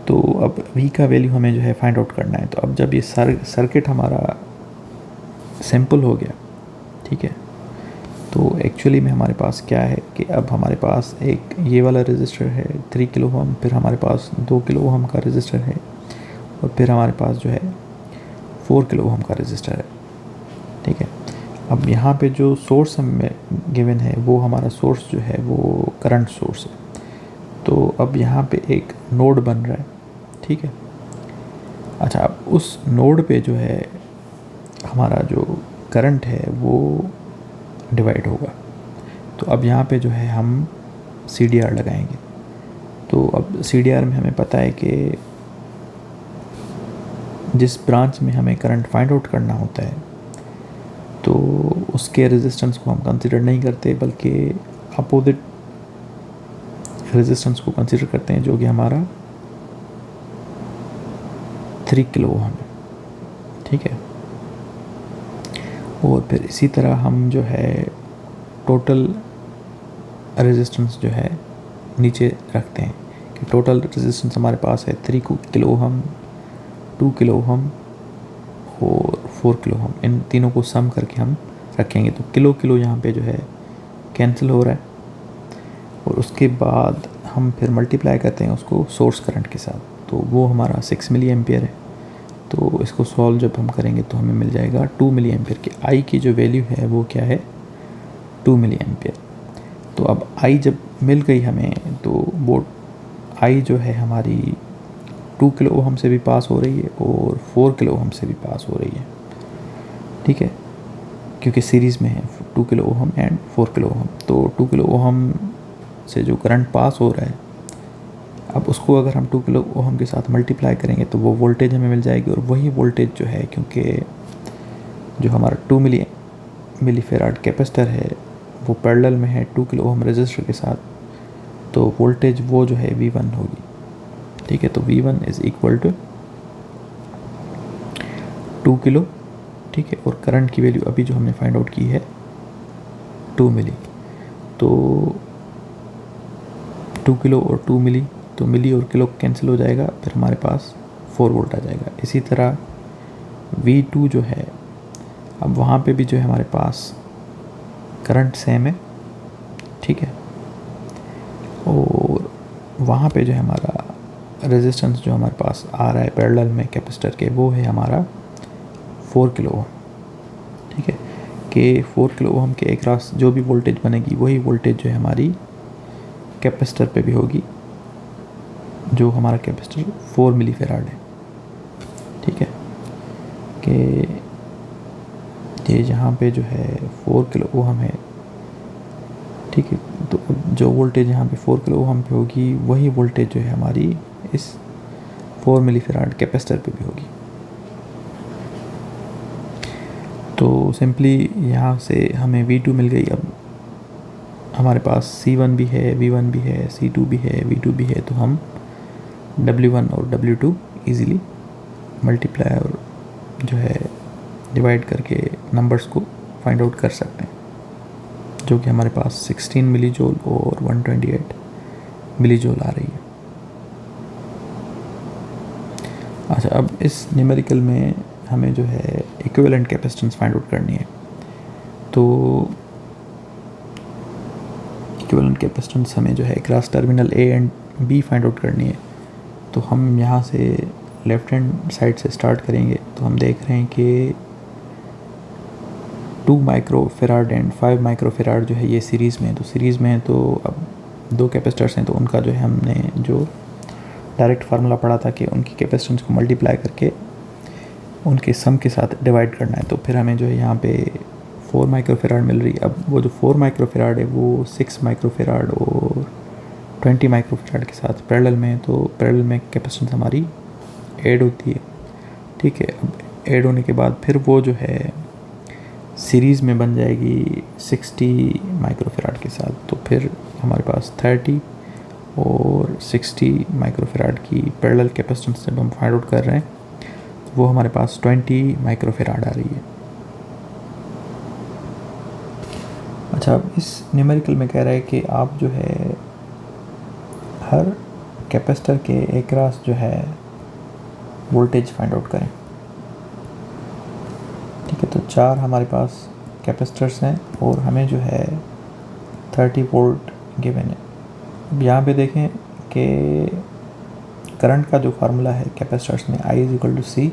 तो अब V का वैल्यू हमें जो है फाइंड आउट करना है। तो अब जब ये सर्किट हमारा सिंपल हो गया, ठीक है, तो एक्चुअली में हमारे पास क्या है कि अब हमारे पास एक ये वाला रजिस्टर है 3 किलो ओम, फिर हमारे पास 2 किलो ओम का रजिस्टर है, और फिर हमारे पास जो है 4 किलो ओम का रजिस्टर है। ठीक है, अब यहाँ पे जो सोर्स हमें गिवन है वो हमारा सोर्स जो है वो करंट सोर्स है। तो अब यहाँ पे एक नोड बन रहा है। ठीक है, अच्छा, अब उस नोड पे जो है हमारा जो करंट है वो डिवाइड होगा। तो अब यहाँ पे जो है हम CDR लगाएंगे। तो अब CDR में हमें पता है कि जिस ब्रांच में हमें करंट फाइंड आउट करना होता है तो उसके रेजिस्टेंस को हम कंसिडर नहीं करते, बल्कि अपोजिट रेजिस्टेंस को कंसिडर करते हैं जो कि हमारा 3 किलो ओम है। ठीक है, और फिर इसी तरह हम जो है टोटल रेजिस्टेंस जो है नीचे रखते हैं कि टोटल रेजिस्टेंस हमारे पास है 3 किलो ओहम, 2 किलो ओहम और 4 किलो ओहम। इन तीनों को सम करके हम रखेंगे तो किलो किलो यहाँ पे जो है कैंसिल हो रहा है, और उसके बाद हम फिर मल्टीप्लाई करते हैं उसको सोर्स करंट के साथ, तो वो हमारा 6 मिली एम्पियर है। तो इसको सॉल्व जब हम करेंगे तो हमें मिल जाएगा 2 मिली एम्पियर की आई की जो वैल्यू है वो क्या है, 2 मिली एम्पियर। तो अब आई जब मिल गई हमें तो वो आई जो है हमारी 2 किलो ओहम से भी पास हो रही है और 4 किलो ओहम से भी पास हो रही है, ठीक है, क्योंकि सीरीज़ में है 2 kilo ohm and 4 kilo ohm. तो 2 किलो ओहम से जो करंट पास हो रहा है, अब उसको अगर हम 2 किलो ओहम के साथ मल्टीप्लाई करेंगे तो वो वोल्टेज हमें मिल जाएगी, और वही वोल्टेज जो है, क्योंकि जो हमारा 2 मिली फेराड कैपेसिटर है वो पैरेलल में है 2 किलो ओहम रजिस्टर के साथ, तो वोल्टेज वो जो है V1 होगी, ठीक है। तो V1 is equal to 2 kilo, ठीक है, और करंट की वैल्यू अभी जो हमने फाइंड आउट की है 2 मिली, तो 2 किलो और 2 मिली, तो मिली और किलो कैंसिल हो जाएगा, फिर हमारे पास 4 वोल्ट आ जाएगा। इसी तरह V2 जो है, अब वहाँ पे भी जो है हमारे पास करंट सेम है, ठीक है, और वहाँ पे जो है हमारा रेजिस्टेंस जो हमारे पास आ रहा है पैरेलल में कैपेसिटर के, वो है हमारा 4 किलो ओम, ठीक है, कि 4 किलो ओम के अक्रॉस जो भी वोल्टेज बनेगी वही वोल्टेज जो है हमारी कैपेसिटर पे भी होगी, जो हमारा कैपेसिटर 4 मिली फेराड है, ठीक है, कि ये जहाँ पे जो है 4 किलो ओहम है, ठीक है, तो जो वोल्टेज यहाँ पे 4 किलो ओहम पे होगी वही वोल्टेज जो है हमारी इस 4 मिली फेराड कैपेसिटर पे भी होगी। तो सिंपली यहाँ से हमें V2 मिल गई। अब हमारे पास C1 भी है, V1 भी है, C2 भी है, V2 भी है, तो हम W1 और W2 इजीली मल्टीप्लाई और जो है डिवाइड करके नंबर्स को फाइंड आउट कर सकते हैं, जो कि हमारे पास 16 मिली जूल और 128 मिली जूल आ रही है। अच्छा, अब इस न्यूमेरिकल में हमें जो है इक्विवेलेंट कैपेसिटेंस फाइंड आउट करनी है। तो इक्विवेलेंट कैपेसिटेंस हमें जो है cross terminal A and B find out करनी है। तो हम यहाँ से लेफ्ट हैंड साइड से स्टार्ट करेंगे, तो हम देख रहे हैं कि 2 माइक्रोफेराड एंड 5 माइक्रोफेराड जो है ये सीरीज़ में है। तो सीरीज़ में है तो अब 2 कैपेसिटर्स हैं, तो उनका जो है हमने जो डायरेक्ट फार्मूला पढ़ा था कि उनकी कैपेसिटेंस को मल्टीप्लाई करके उनके सम के साथ डिवाइड करना है। तो फिर हमें जो है यहाँ पे 4 माइक्रोफेराड मिल रही है। अब वो जो 4 माइक्रोफेराड है वो 6 माइक्रोफेराड और 20 माइक्रोफेराड के साथ पैरेलल में है, तो पैरेलल में कैपेसिटेंस हमारी ऐड होती है, ठीक है। अब ऐड होने के बाद फिर वो जो है सीरीज़ में बन जाएगी 60 माइक्रोफेराड के साथ, तो फिर हमारे पास 30 और 60 माइक्रोफेराड की पैरेलल कैपेसिटेंस जब हम फाइंड आउट कर रहे हैं तो वो हमारे पास 20 माइक्रोफेराड आ रही है। अच्छा, अब इस न्यूमेरिकल में कह रहा है कि आप जो है हर कैपेसिटर के अक्रॉस जो है वोल्टेज फाइंड आउट करें, ठीक है। तो 4 हमारे पास कैपेसिटर्स हैं और हमें जो है 30 वोल्ट गिवन है। अब यहाँ पे देखें कि करंट का जो फार्मूला है कैपेसिटर्स में I = C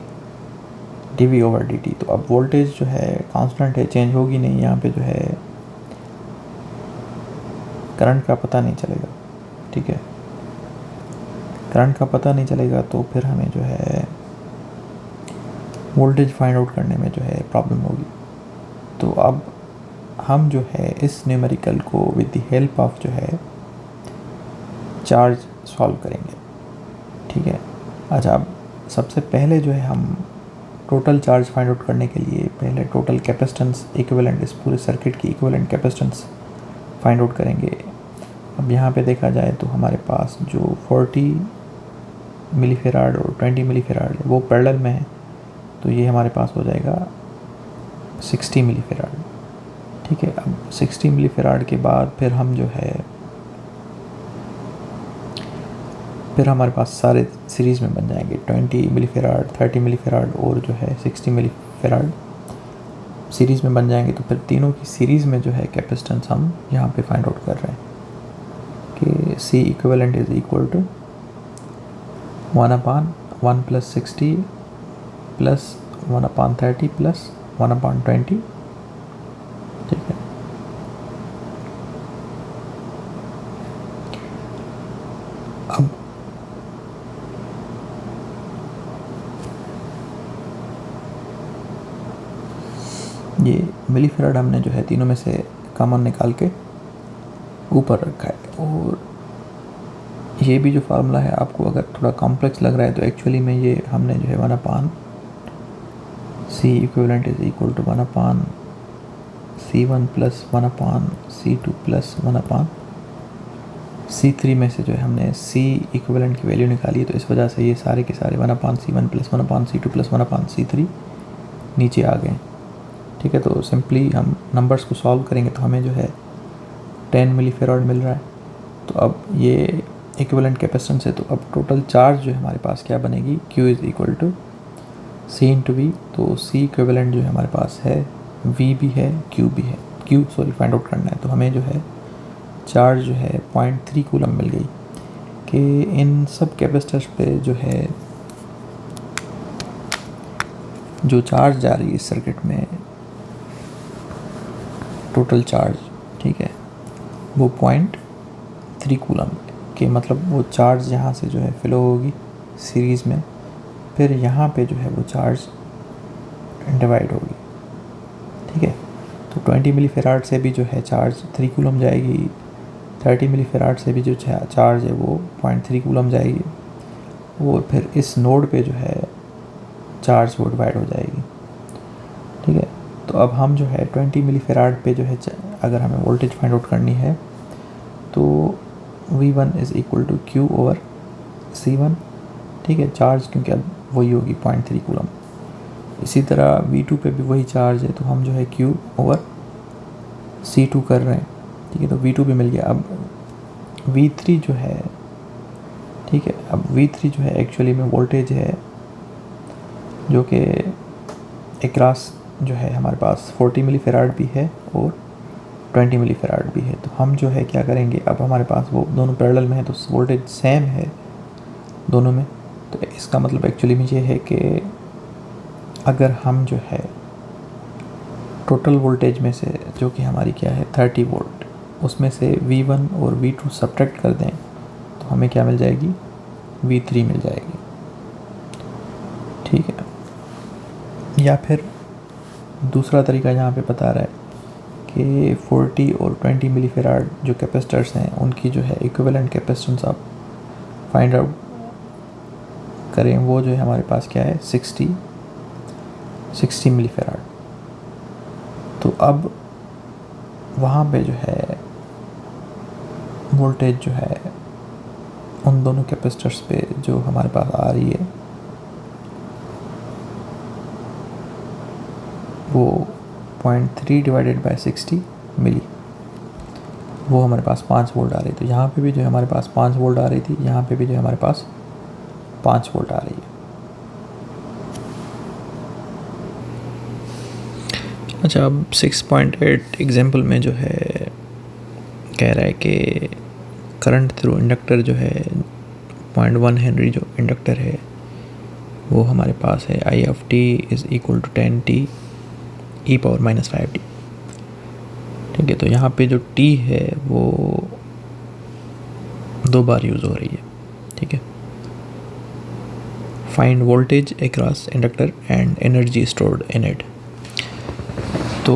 dV/dt। तो अब वोल्टेज जो है कांस्टेंट है, चेंज होगी नहीं। यहाँ पे जो है करंट का पता नहीं चलेगा, ठीक है, करंट का पता नहीं चलेगा, तो फिर हमें जो है वोल्टेज फाइंड आउट करने में जो है प्रॉब्लम होगी। तो अब हम जो है इस न्यूमेरिकल को विद द हेल्प ऑफ जो है चार्ज सॉल्व करेंगे, ठीक है। अच्छा, अब सबसे पहले जो है हम टोटल चार्ज फाइंड आउट करने के लिए पहले टोटल कैपेसिटेंस इक्विवेलेंट, इस पूरे सर्किट की इक्विवेलेंट कैपेसिटेंस फाइंड आउट करेंगे। अब यहाँ पे देखा जाए तो हमारे पास जो 40 मिलीफेराड और 20 मिलीफेराड है वो पैरेलल में है, तो ये हमारे पास हो जाएगा 60 मिली फेराड। ठीक है, अब 60 मिली फेराड के बाद फिर हम जो है फिर हमारे पास सारे सीरीज़ में बन जाएंगे 20 मिली फेराड, 30 मिली फेराड और जो है 60 मिली फेराड सीरीज़ में बन जाएंगे। तो फिर तीनों की सीरीज़ में जो है कैपेसिटेंस हम यहाँ पे फाइंड आउट कर रहे हैं कि C equivalent is equal to 1/1 + 60 plus 1/30 plus 1/20। ठीक है, अब ये मिली फेराड हमने जो है तीनों में से कॉमन निकाल के ऊपर रखा है। और ये भी जो फार्मूला है आपको अगर थोड़ा कॉम्प्लेक्स लग रहा है तो एक्चुअली में ये हमने जो है 1/C equivalent is equal to 1/C1 plus 1/C2 plus 1/C3 में से जो है हमने C इक्विवेलेंट की वैल्यू निकाली है। तो इस वजह से ये सारे के सारे 1/C1 plus 1/C2 plus 1/C3 नीचे आ गए। ठीक है, तो सिंपली हम नंबर्स को सॉल्व करेंगे तो हमें जो है 10 मिली फेराड मिल रहा है। तो अब ये इक्विवेलेंट कैपेसिटेंस है, तो अब टोटल चार्ज जो है हमारे पास क्या बनेगी, Q is equal to C into V। तो C इक्विवेलेंट जो है हमारे पास है, V भी है, Q भी है। Q फाइंड आउट करना है, तो हमें जो है चार्ज जो है 0.3 कूलम मिल गई कि इन सब कैपेसिटर्स पे जो है जो चार्ज जा रही है इस सर्किट में, टोटल चार्ज, ठीक है, वो 0.3 कूलम के मतलब वो चार्ज यहाँ से जो है फ्लो होगी सीरीज़ में, फिर यहाँ पे जो है वो चार्ज डिवाइड होगी। ठीक है, तो 20 मिली फेराड से भी जो है चार्ज 3 कूलम जाएगी, 30 मिली फेराड से भी जो चार्ज है वो 0.3 कूलम जाएगी, और फिर इस नोड पे जो है चार्ज वो डिवाइड हो जाएगी। ठीक है, तो अब हम जो है 20 मिली फेराड पे जो है अगर हमें वोल्टेज फाइंड आउट करनी है तो V1 is equal to Q over C1। ठीक है, चार्ज क्योंकि अब वही होगी 0.3 कूलम। इसी तरह V2 पे भी वही चार्ज है, तो हम जो है Q ओवर C2 कर रहे हैं। ठीक है, तो V2 भी मिल गया। अब V3 जो है, ठीक है, अब V3 जो है एक्चुअली में वोल्टेज है जो कि अक्रॉस जो है हमारे पास 40 मिली फेराड भी है और 20 मिली फेराड भी है। तो हम जो है क्या करेंगे, अब हमारे पास वो दोनों पैरेलल में है तो वोल्टेज सेम है दोनों में। तो इसका मतलब एक्चुअली में ये है कि अगर हम जो है टोटल वोल्टेज में से जो कि हमारी क्या है 30 वोल्ट, उसमें से V1 और V2 सब्ट्रैक्ट कर दें तो हमें क्या मिल जाएगी, V3 मिल जाएगी। ठीक है, या फिर दूसरा तरीका यहाँ पे बता रहा है कि 40 और 20 मिली फेराड जो कैपेसिटर्स हैं उनकी जो है इक्विवेलेंट कैपेसिटेंस आप फाइंड आउट करें, वो जो है हमारे पास क्या है 60 मिली फेराड। तो अब वहाँ पे जो है वोल्टेज जो है उन दोनों कैपेसिटर्स पे जो हमारे पास आ रही है वो 0.3 डिवाइडेड बाय 60 मिली, वो हमारे पास 5 वोल्ट आ रही। तो यहाँ पे भी जो है हमारे पास 5 वोल्ट आ रही थी, यहाँ पे भी जो है हमारे पास 5 वोल्ट आ रही है। अच्छा, अब 6.8 एग्जाम्पल में जो है कह रहा है कि करंट थ्रू इंडक्टर जो है 0.1 हेनरी जो इंडक्टर है वो हमारे पास है I of t is equal to 10t e power -5t। ठीक है, तो यहाँ पे जो t है वो 2 बार यूज़ हो रही है। ठीक है, find voltage across inductor and energy stored in it. तो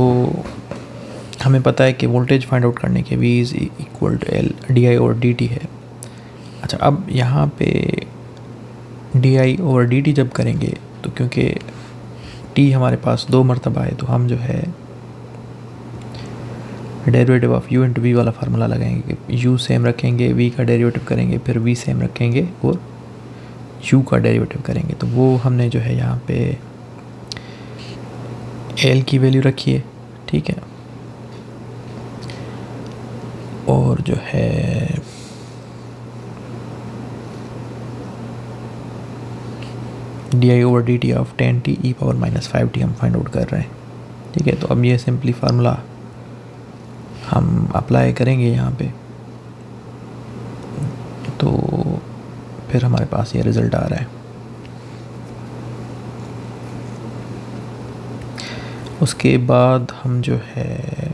हमें पता है कि वोल्टेज फाइंड आउट करने के V is equal to L di और dt है। अच्छा, अब यहाँ पे di और dt जब करेंगे तो क्योंकि t हमारे पास 2 मरतबा है तो हम जो है derivative of u into V वाला फार्मूला लगाएंगे कि u सेम रखेंगे, v का डेरिवेटिव करेंगे, फिर v सेम रखेंगे और u का डेरिवेटिव करेंगे। तो वो हमने जो है यहाँ पे एल की वैल्यू रखिए, ठीक है, और जो है di/dt ऑफ 10t e⁻⁵t हम फाइंड आउट कर रहे हैं, ठीक है। तो अब ये सिंपली फार्मूला हम अप्लाई करेंगे यहाँ पे, तो फिर हमारे पास ये रिज़ल्ट आ रहा है। उसके बाद हम जो है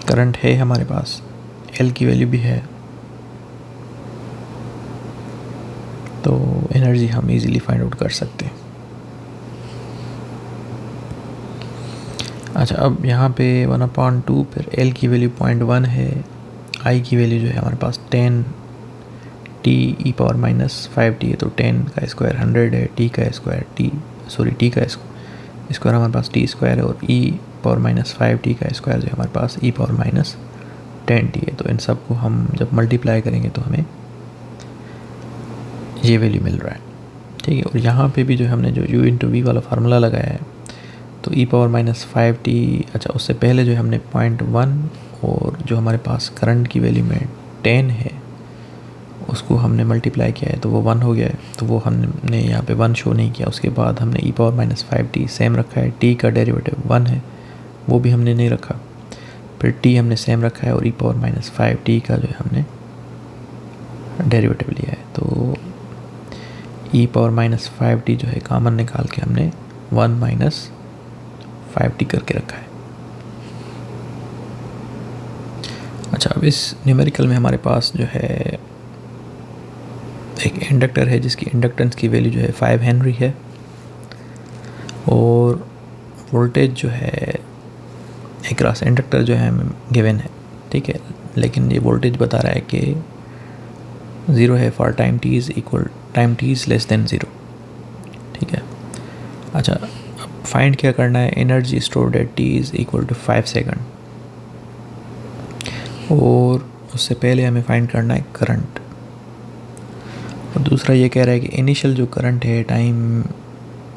करंट है हमारे पास, एल की वैल्यू भी है, तो एनर्जी हम इजीली फाइंड आउट कर सकते हैं। अच्छा, अब यहाँ पे 1/2, फिर एल की वैल्यू 0.1 है, आई की वैल्यू जो है हमारे पास 10t e⁻⁵t है, तो 10 का स्क्वायर 100 है, टी का स्क्वायर हमारे पास t स्क्वायर है, और e⁻⁵t का स्क्वायर जो है हमारे पास e⁻10t है। तो इन सब को हम जब मल्टीप्लाई करेंगे तो हमें ये वैल्यू मिल रहा है, ठीक है। और यहाँ पे भी जो हमने जो u/v वाला फार्मूला लगाया है, तो e⁻⁵t, अच्छा उससे पहले जो हमने 0.1 और जो हमारे पास करंट की वैल्यू में 10 है उसको हमने मल्टीप्लाई किया है, तो वो 1 हो गया है, तो वो हमने यहाँ पे 1 शो नहीं किया। उसके बाद हमने e⁻⁵t सेम रखा है, t का डेरिवेटिव 1 है वो भी हमने नहीं रखा, फिर t हमने सेम रखा है, और e⁻⁵t का जो है हमने डेरिवेटिव लिया है, तो e⁻⁵t जो है कॉमन निकाल के हमने 1 - 5t करके रखा है। अच्छा, अब इस न्यूमेरिकल में हमारे पास जो है एक इंडक्टर है जिसकी इंडक्टेंस की वैल्यू जो है 5 हेनरी है, और वोल्टेज जो है अक्रॉस इंडक्टर जो है हमें गिवन है, ठीक है, लेकिन ये वोल्टेज बता रहा है कि 0 है for time t is less than 0, ठीक है। अच्छा, अब फाइंड क्या करना है, energy stored at t is equal to 5 second, और उससे पहले हमें फाइंड करना है करंट, और दूसरा ये कह रहा है कि इनिशियल जो करंट है time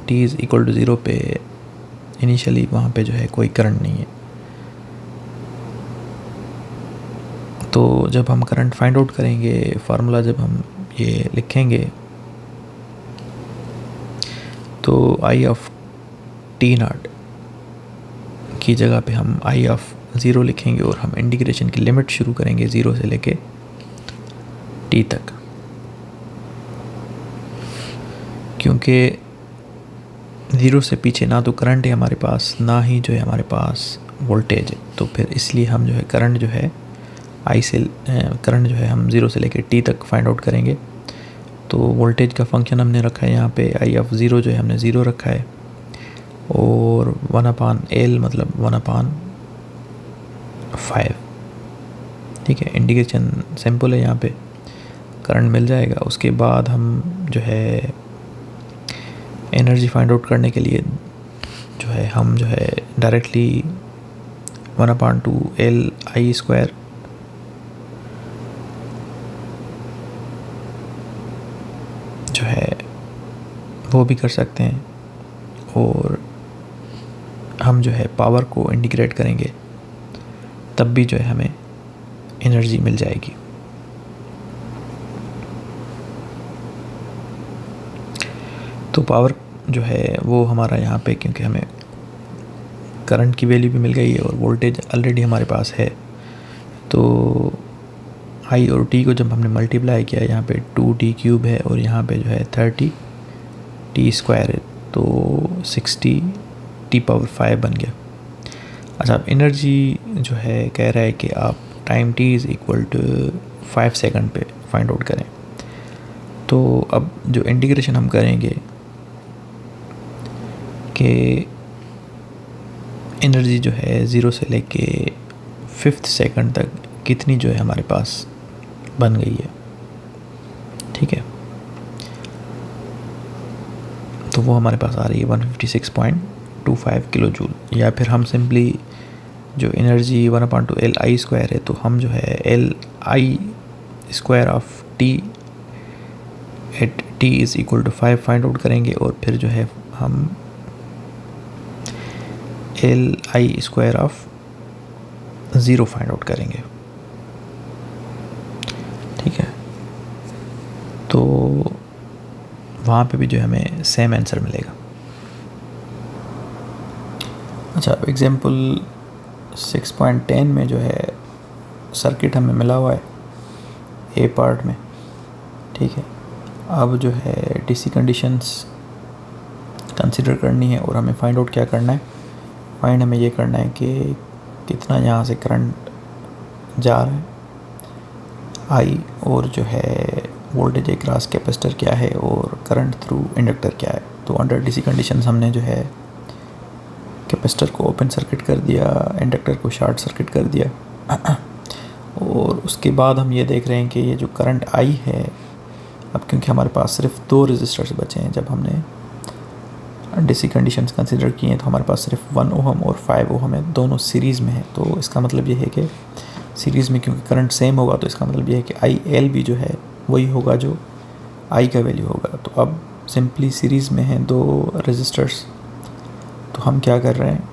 t is equal to 0 पे, इनिशियली वहाँ पे जो है कोई करंट नहीं है। तो जब हम करंट फाइंड आउट करेंगे, फार्मूला जब हम ये लिखेंगे, तो आई ऑफ t0 की जगह पे हम आई ऑफ 0 लिखेंगे, और हम इंटीग्रेशन की लिमिट शुरू करेंगे 0 से लेके t तक, क्योंकि 0 से पीछे ना तो करंट है हमारे पास, ना ही जो है हमारे पास वोल्टेज है, तो फिर इसलिए हम जो है करंट जो है हम 0 से लेकर t तक फाइंड आउट करेंगे। तो वोल्टेज का फंक्शन हमने रखा है यहाँ पे, आई ऑफ 0 जो है हमने 0 रखा है, और 1/L मतलब 1/5, ठीक है। इंटीग्रेशन सिंपल है, यहाँ पे करंट मिल जाएगा। उसके बाद हम जो है एनर्जी फाइंड आउट करने के लिए जो है हम जो है डायरेक्टली 1/2L² जो है वो भी कर सकते हैं, और हम जो है पावर को इंटीग्रेट करेंगे तब भी जो है हमें एनर्जी मिल जाएगी। तो पावर जो है वो हमारा यहाँ पे, क्योंकि हमें करंट की वैल्यू भी मिल गई है और वोल्टेज ऑलरेडी हमारे पास है, तो आई और टी को जब हमने मल्टीप्लाई किया, यहाँ पे 2t³ है और यहाँ पे जो है 30t² है, तो 60t⁵ बन गया। अच्छा, अब एनर्जी जो है कह रहा है कि आप time t is equal to 5 second पे फाइंड आउट करें। तो अब जो इंटीग्रेशन हम करेंगे कि एनर्जी जो है 0 से लेके 5th सेकंड तक कितनी जो है हमारे पास बन गई है, ठीक है, तो वो हमारे पास आ रही है 156.25 किलो जूल। या फिर हम सिंपली जो एनर्जी 1/2Li² है, तो हम जो है Li² of t at t t is equal to 5 find out करेंगे और फिर जो है हम li square of 0 find out करेंगे। ठीक है, तो वहाँ पे भी जो हमें सेम आंसर मिलेगा। अच्छा, एग्जाम्पल 6.10 में जो है सर्किट हमें मिला हुआ है ए पार्ट में। ठीक है, अब जो है डीसी कंडीशंस कंसिडर करनी है और हमें फाइंड आउट क्या करना है। फाइंड हमें ये करना है कि कितना यहाँ से करंट जा रहा है आई, और जो है वोल्टेज अक्रॉस कैपेसिटर क्या है और करंट थ्रू इंडक्टर क्या है। तो अंडर डीसी कंडीशंस हमने जो है कैपेसिटर को ओपन सर्किट कर दिया, इंडक्टर को शॉर्ट सर्किट कर दिया और उसके बाद हम ये देख रहे हैं कि ये जो करंट आई है, अब क्योंकि हमारे पास सिर्फ 2 रेजिस्टर्स बचे हैं, जब हमने डीसी कंडीशंस कंसिडर किए हैं तो हमारे पास सिर्फ 1 ओहम और 5 ओहम है, दोनों सीरीज़ में है। तो इसका मतलब ये है कि सीरीज़ में क्योंकि करंट सेम होगा तो इसका मतलब ये है कि आई एल भी जो है वही होगा जो आई का वैल्यू होगा। तो अब सिंपली सीरीज़ में है 2 रेजिस्टर्स, तो हम क्या कर रहे हैं,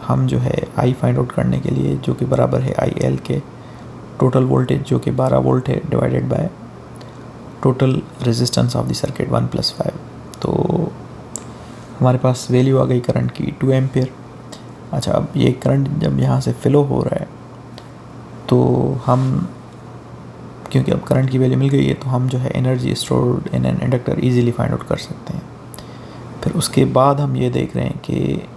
हम जो है आई फाइंड आउट करने के लिए जो कि बराबर है आई एल के टोटल वोल्टेज जो कि 12 वोल्ट है divided by total resistance of the circuit 1 + 5। तो हमारे पास वैल्यू आ गई करंट की 2 एम्पियर। अच्छा, अब ये करंट जब यहाँ से फ्लो हो रहा है तो हम, क्योंकि अब करंट की वैल्यू मिल गई है, तो हम जो है energy stored in an inductor easily find out कर सकते हैं। फिर उसके बाद हम ये देख रहे हैं कि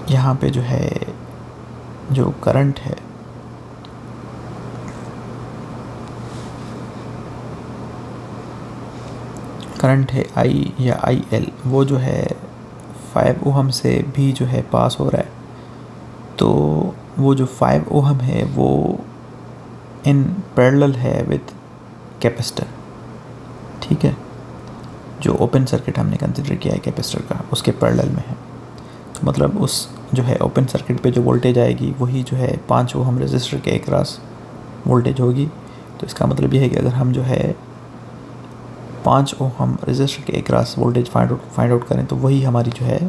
यहाँ पे जो है जो करंट है आई या आई एल, वो जो है 5 ओहम से भी जो है पास हो रहा है। तो वो जो 5 ओहम है वो इन पैरेलल है विद कैपेसिटर। ठीक है, जो ओपन सर्किट हमने कंसिडर किया है कैपेसिटर का, उसके पैरेलल में है। तो मतलब उस जो है ओपन सर्किट पे जो वोल्टेज आएगी वही जो है 5 ओहम रेजिस्टर के अक्रॉस वोल्टेज होगी। तो इसका मतलब ये है कि अगर हम जो है 5 ओहम रेजिस्टर के अक्रॉस वोल्टेज फाइंड आउट करें तो वही हमारी जो है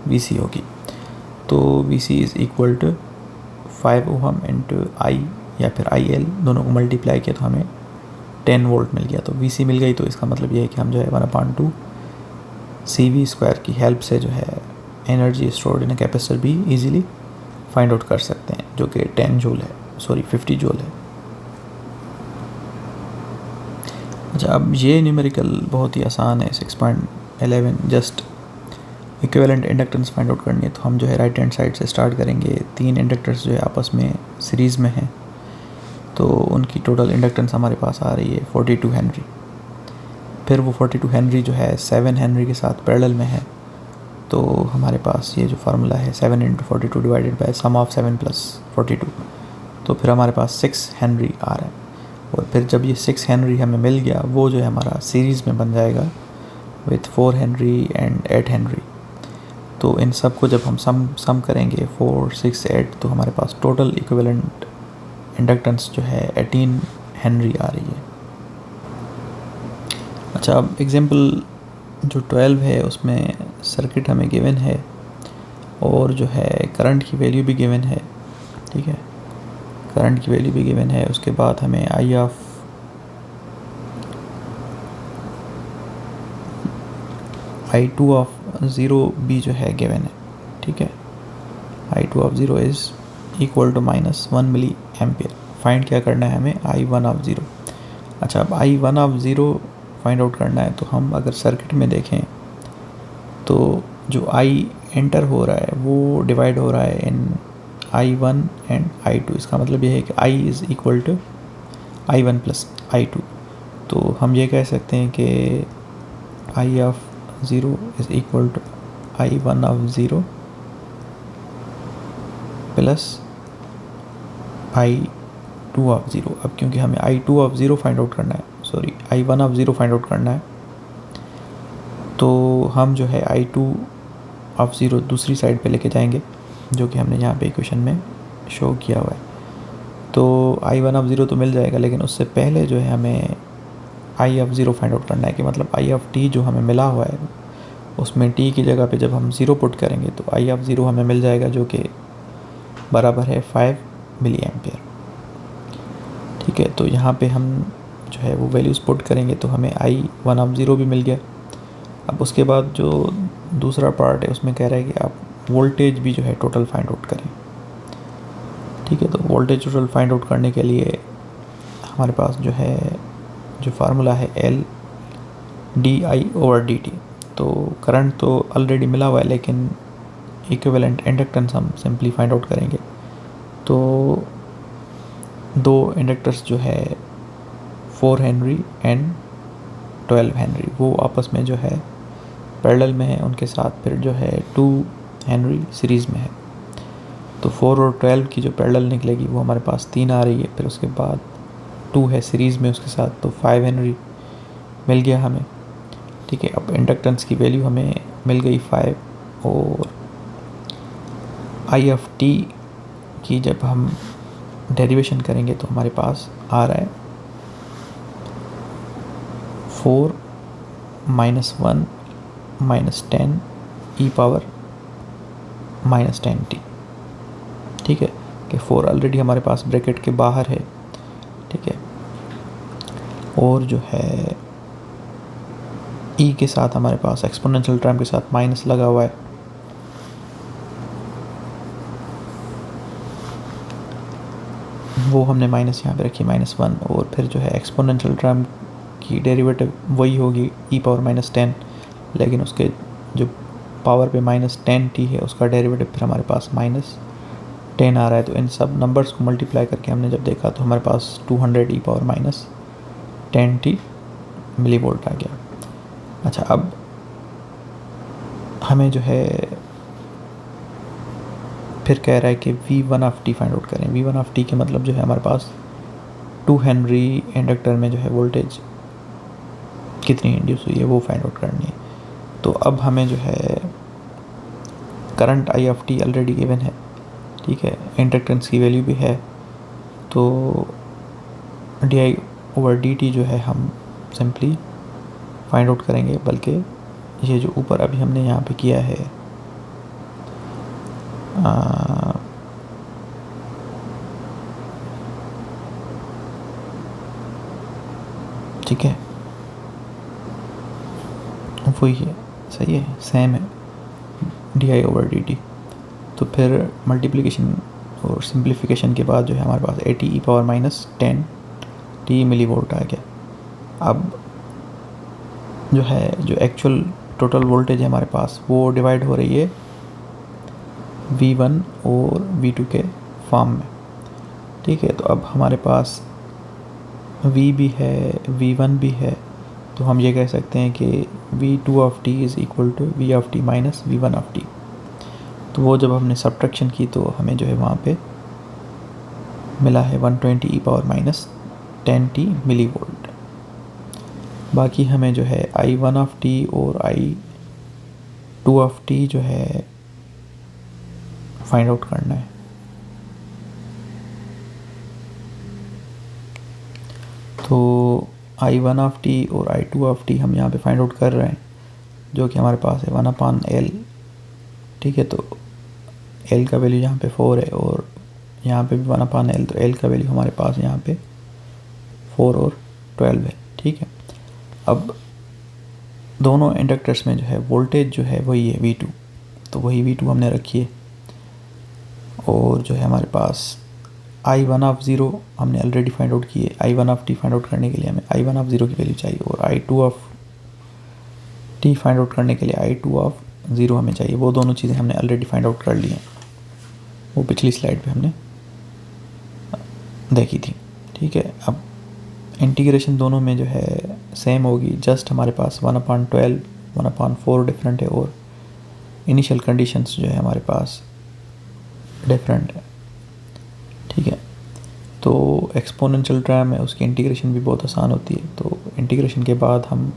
VC होगी। तो VC is equal to 5 ohm into I या फिर IL, दोनों को मल्टीप्लाई किया तो हमें 10 वोल्ट मिल गया। तो VC मिल गई, तो इसका मतलब ये है कि हम जो है 1/2 CV स्क्वायर की हेल्प से जो है एनर्जी स्टोर्ड इन कैपेसिटर भी इजीली फाइंड आउट कर सकते हैं, जो कि 50 जूल है। अच्छा, अब ये न्यूमेरिकल बहुत ही आसान है। 6.11 just equivalent inductance find out करनी है। तो हम जो है राइट हैंड साइड से स्टार्ट करेंगे। 3 इंडक्टर्स जो है आपस में सीरीज़ में हैं, तो उनकी टोटल इंडक्टेंस हमारे पास आ रही है 42 हेनरी। फिर वो 42 हेनरी जो है 7 हेनरी के साथ पैरेलल में है। तो हमारे पास ये जो फार्मूला है 7 × 42 डिवाइडेड बाय सम ऑफ 7 + 42, तो फिर हमारे पास 6 हेनरी आ रहा है। और फिर जब ये 6 हेनरी हमें मिल गया, वो जो है हमारा सीरीज़ में बन जाएगा विथ 4 हेनरी एंड 8 हेनरी। तो इन सब को जब हम सम करेंगे 4, 6, 8, तो हमारे पास टोटल इक्विवेलेंट इंडक्टेंस जो है 18 हेनरी आ रही है। अच्छा, अब एग्जांपल जो 12 है उसमें सर्किट हमें गिवन है और जो है करंट की वैल्यू भी गिवन है। ठीक है, करंट की वैल्यू भी गिवन है। उसके बाद हमें I2 ऑफ 0 भी जो है गिवन है। ठीक है, I2 of 0 is equal to -1 milliampere. Find क्या करना है हमें, I1 ऑफ 0। अच्छा, अब I1 ऑफ 0 फाइंड आउट करना है। तो हम अगर सर्किट में देखें तो जो I एंटर हो रहा है वो डिवाइड हो रहा है इन I1 एंड I2। इसका मतलब ये है कि I is equal to I1 + I2। तो हम ये कह सकते हैं कि I of 0 is equal to I1 of 0 plus I2 of 0। अब क्योंकि हमें I2 ऑफ 0 फाइंड आउट करना है, sorry I1 of 0 find out करना है, तो हम जो है I2 ऑफ 0 दूसरी साइड पे लेके जाएंगे, जो कि हमने यहाँ पे इक्वेशन में शो किया हुआ है। तो I1 तो मिल जाएगा, लेकिन उससे पहले जो है हमें I फाइंड आउट करना है कि मतलब I जो हमें मिला हुआ है उसमें t की जगह पे जब हम 0 पुट करेंगे तो I हमें मिल जाएगा जो कि बराबर है 5 मिली एम्पियर। ठीक है, तो यहाँ पे हम जो है वो वैल्यूज़ पुट करेंगे तो हमें I भी मिल गया। अब उसके बाद जो दूसरा पार्ट है उसमें कह रहा है कि आप वोल्टेज भी जो है टोटल फाइंड आउट करें। ठीक है, तो वोल्टेज टोटल फाइंड आउट करने के लिए हमारे पास जो है जो फार्मूला है LdI/dt। तो करंट तो ऑलरेडी मिला हुआ है, लेकिन इक्विवेलेंट इंडक्टेंस हम सिंपली फाइंड आउट करेंगे। तो दो इंडक्टर्स जो है 4 हेनरी एंड 12 हेनरी वो आपस में जो है पैरेलल में है, उनके साथ फिर जो है 2 हेनरी सीरीज़ में है। तो 4 और 12 की जो पैरेलल निकलेगी वो हमारे पास 3 आ रही है, फिर उसके बाद 2 है सीरीज़ में उसके साथ, तो 5 हेनरी मिल गया हमें। ठीक है, अब इंडक्टेंस की वैल्यू हमें मिल गई 5, और I की जब हम डेरिवेशन करेंगे तो हमारे पास आ रहा है 4 - 1 - 10 e⁻−10t। ठीक है, कि 4 ऑलरेडी हमारे पास ब्रैकेट के बाहर है। ठीक है, और जो है e के साथ हमारे पास एक्सपोनेंशियल टर्म के साथ माइनस लगा हुआ है। वो हमने माइनस यहाँ पे रखी -1, और फिर जो है एक्सपोनेंशियल टर्म की डेरिवेटिव वही होगी e⁻−10, लेकिन उसके जो पावर पे -10t है उसका डेरिवेटिव फिर हमारे पास -10 आ रहा है। तो इन सब नंबर्स को मल्टीप्लाई करके हमने जब देखा तो हमारे पास 200 e⁻10t मिली वोल्ट आ गया। अच्छा, अब हमें जो है फिर कह रहा है कि V1 फाइंड आउट करें। V1 के मतलब जो है हमारे पास 2 हेनरी इंडक्टर में जो है वोल्टेज कितनी इंड्यूस हुई है वो फाइंड आउट करनी है। तो अब हमें जो है करंट I ऑलरेडी गिवन है। ठीक है, इंडक्टेंस की वैल्यू भी है, तो di/dt जो है हम सिंपली फाइंड आउट करेंगे, बल्कि ये जो ऊपर अभी हमने यहाँ पे किया है ठीक है, वही है, सही है, सेम है di/dt। तो फिर मल्टीप्लिकेशन और सिंप्लीफिकेशन के बाद जो है हमारे पास 80e⁻10t मिली वोल्ट आ गया। अब जो है जो एक्चुअल टोटल वोल्टेज है हमारे पास वो डिवाइड हो रही है V1 और V2 के फॉर्म में। ठीक है, तो अब हमारे पास V भी है, V1 भी है, तो हम ये कह सकते हैं कि V2 is equal to V minus V1। तो वो जब हमने सब्ट्रैक्शन की तो हमें जो है वहाँ पे मिला है 120e⁻10t मिली वोल्ट। बाकी हमें जो है I1 और I2 जो है फाइंड आउट करना है। तो I1 और I2 हम यहाँ पे फाइंड आउट कर रहे हैं, जो कि हमारे पास है 1/L। ठीक है, तो L का वैल्यू यहाँ पे 4 है, और यहाँ पे भी 1/L, तो L का वैल्यू हमारे पास यहाँ पे 4 और 12 है। ठीक है, अब दोनों इंडक्टर्स में जो है वोल्टेज जो है वही है V2, तो वही V2 हमने रखी है। और जो है हमारे पास I1 हमने ऑलरेडी फाइंड आउट की है। I1 फाइंड आउट करने के लिए हमें I1 की वैल्यू चाहिए, और I2 फाइंड आउट करने के लिए I2 हमें चाहिए। वो दोनों चीज़ें हमने ऑलरेडी फाइंड आउट कर ली हैं, वो पिछली स्लाइड पे हमने देखी थी। ठीक है, अब इंटीग्रेशन दोनों में जो है सेम होगी, जस्ट हमारे पास 1/12 1/4 डिफरेंट है, और इनिशियल कंडीशंस जो है हमारे पास डिफरेंट है। ठीक है, तो एक्सपोनेंशियल टर्म है उसकी इंटीग्रेशन भी बहुत आसान होती है। तो इंटीग्रेशन के बाद हम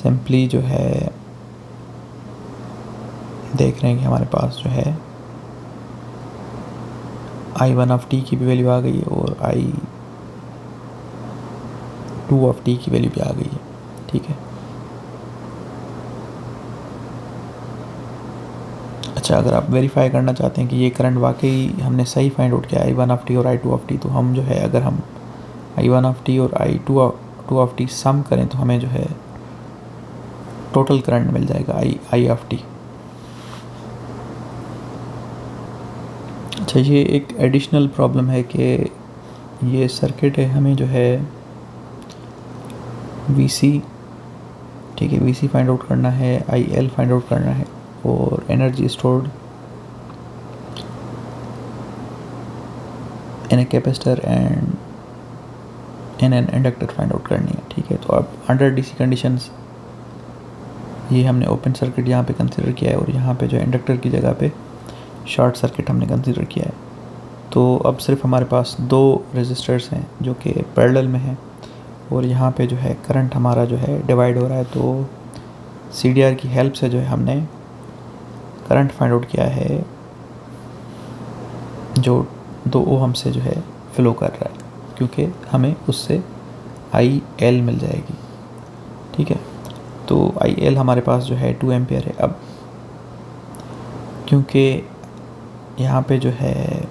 सिंपली जो है देख रहे हैं कि हमारे पास जो है I1 ऑफ टी की भी वैल्यू आ गई है और I2 ऑफ टी की वैल्यू भी आ गई है। ठीक है, अच्छा, अगर आप वेरीफाई करना चाहते हैं कि ये करंट वाकई हमने सही फाइंड आउट किया I1 ऑफ टी और I2 ऑफ टी, तो हम जो है अगर हम I1 ऑफ टी और I2 ऑफ टी सम करें तो हमें जो है टोटल करंट मिल जाएगा I ऑफ टी। अच्छा, ये एक एडिशनल प्रॉब्लम है कि ये सर्किट है, हमें जो है VC, ठीक है, VC फाइंड आउट करना है, IL फाइंड आउट करना है और energy stored in a capacitor and in an inductor find out करनी है। ठीक है, तो अब अंडर डीसी कंडीशंस ये हमने ओपन सर्किट यहाँ पे कंसिडर किया है और यहाँ पे जो है इंडक्टर की जगह पे शॉर्ट सर्किट हमने कंसिडर किया है। तो अब सिर्फ हमारे पास दो रेजिस्टर्स हैं जो कि पैरेलल में हैं और यहाँ पे जो है करंट हमारा जो है डिवाइड हो रहा है। तो CDR की हेल्प से जो है हमने करंट फाइंड आउट किया है जो 2 ओहम से जो है फ्लो कर रहा है, क्योंकि हमें उससे IL मिल जाएगी। ठीक है, तो IL हमारे पास जो है 2 एम्पियर है। अब क्योंकि यहाँ पे जो है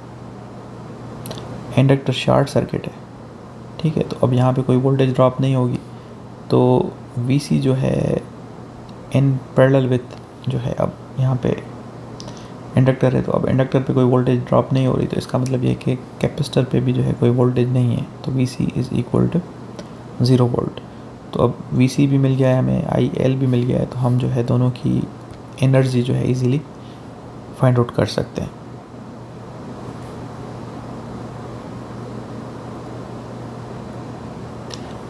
इंडक्टर शॉर्ट सर्किट है, ठीक है, तो अब यहाँ पे कोई वोल्टेज ड्रॉप नहीं होगी। तो VC जो है इन पैरेलल विथ जो है, अब यहाँ पे इंडक्टर है तो अब इंडक्टर पे कोई वोल्टेज ड्रॉप नहीं हो रही, तो इसका मतलब ये है कि कैपेसिटर पे भी जो है कोई वोल्टेज नहीं है। तो VC is equal to 0 volt. तो अब VC भी मिल गया है हमें, IL भी मिल गया है, तो हम जो है दोनों की एनर्जी जो है इजीली फाइंड आउट कर सकते हैं।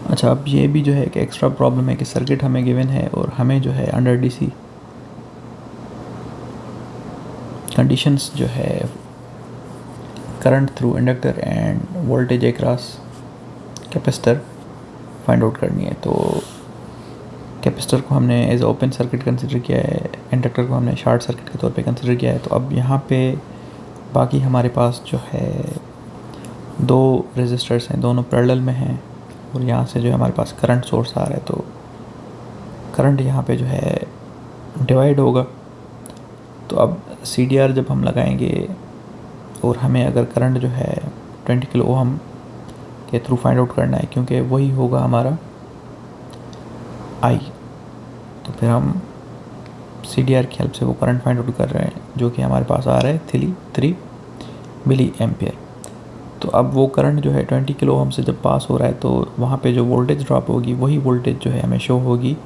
अच्छा, अब ये भी जो है कि एक्स्ट्रा प्रॉब्लम है कि सर्किट हमें गिवन है और हमें जो है अंडर डीसी कंडीशंस जो है current through inductor end voltage across capacitor find out करनी है। तो कैपेसिटर को हमने एज ओपन सर्किट कंसिडर किया है, इंडक्टर को हमने शॉर्ट सर्किट के तौर पे कंसिडर किया है। तो अब यहाँ पे बाकी हमारे पास जो है 2 रेजिस्टर्स हैं, दोनों पैरेलल में हैं और यहाँ से जो है हमारे पास करंट सोर्स आ रहा है। तो करंट यहाँ पे जो है डिवाइड होगा। तो अब CDR जब हम लगाएंगे और हमें अगर करंट जो है 20 किलो ओहम के थ्रू फाइंड आउट करना है, क्योंकि वही होगा हमारा I, तो फिर हम CDR की हेल्प से वो करंट फाइंड आउट कर रहे हैं जो कि हमारे पास आ रहा है 3 मिली एम्पियर। तो अब वो करंट जो है 20 किलो ओहम से जब पास हो रहा है तो वहाँ पे जो वोल्टेज ड्रॉप होगी वही वोल्टेज जो है हमें शो होगी।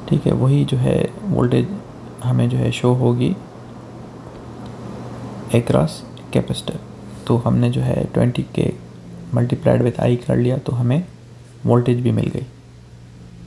ठीक है, वही जो है वोल्टेज हमें जो है शो होगी अक्रॉस कैपेसिटर। तो हमने जो है 20 के मल्टीप्लाइड विथ I कर लिया तो हमें वोल्टेज भी मिल गई।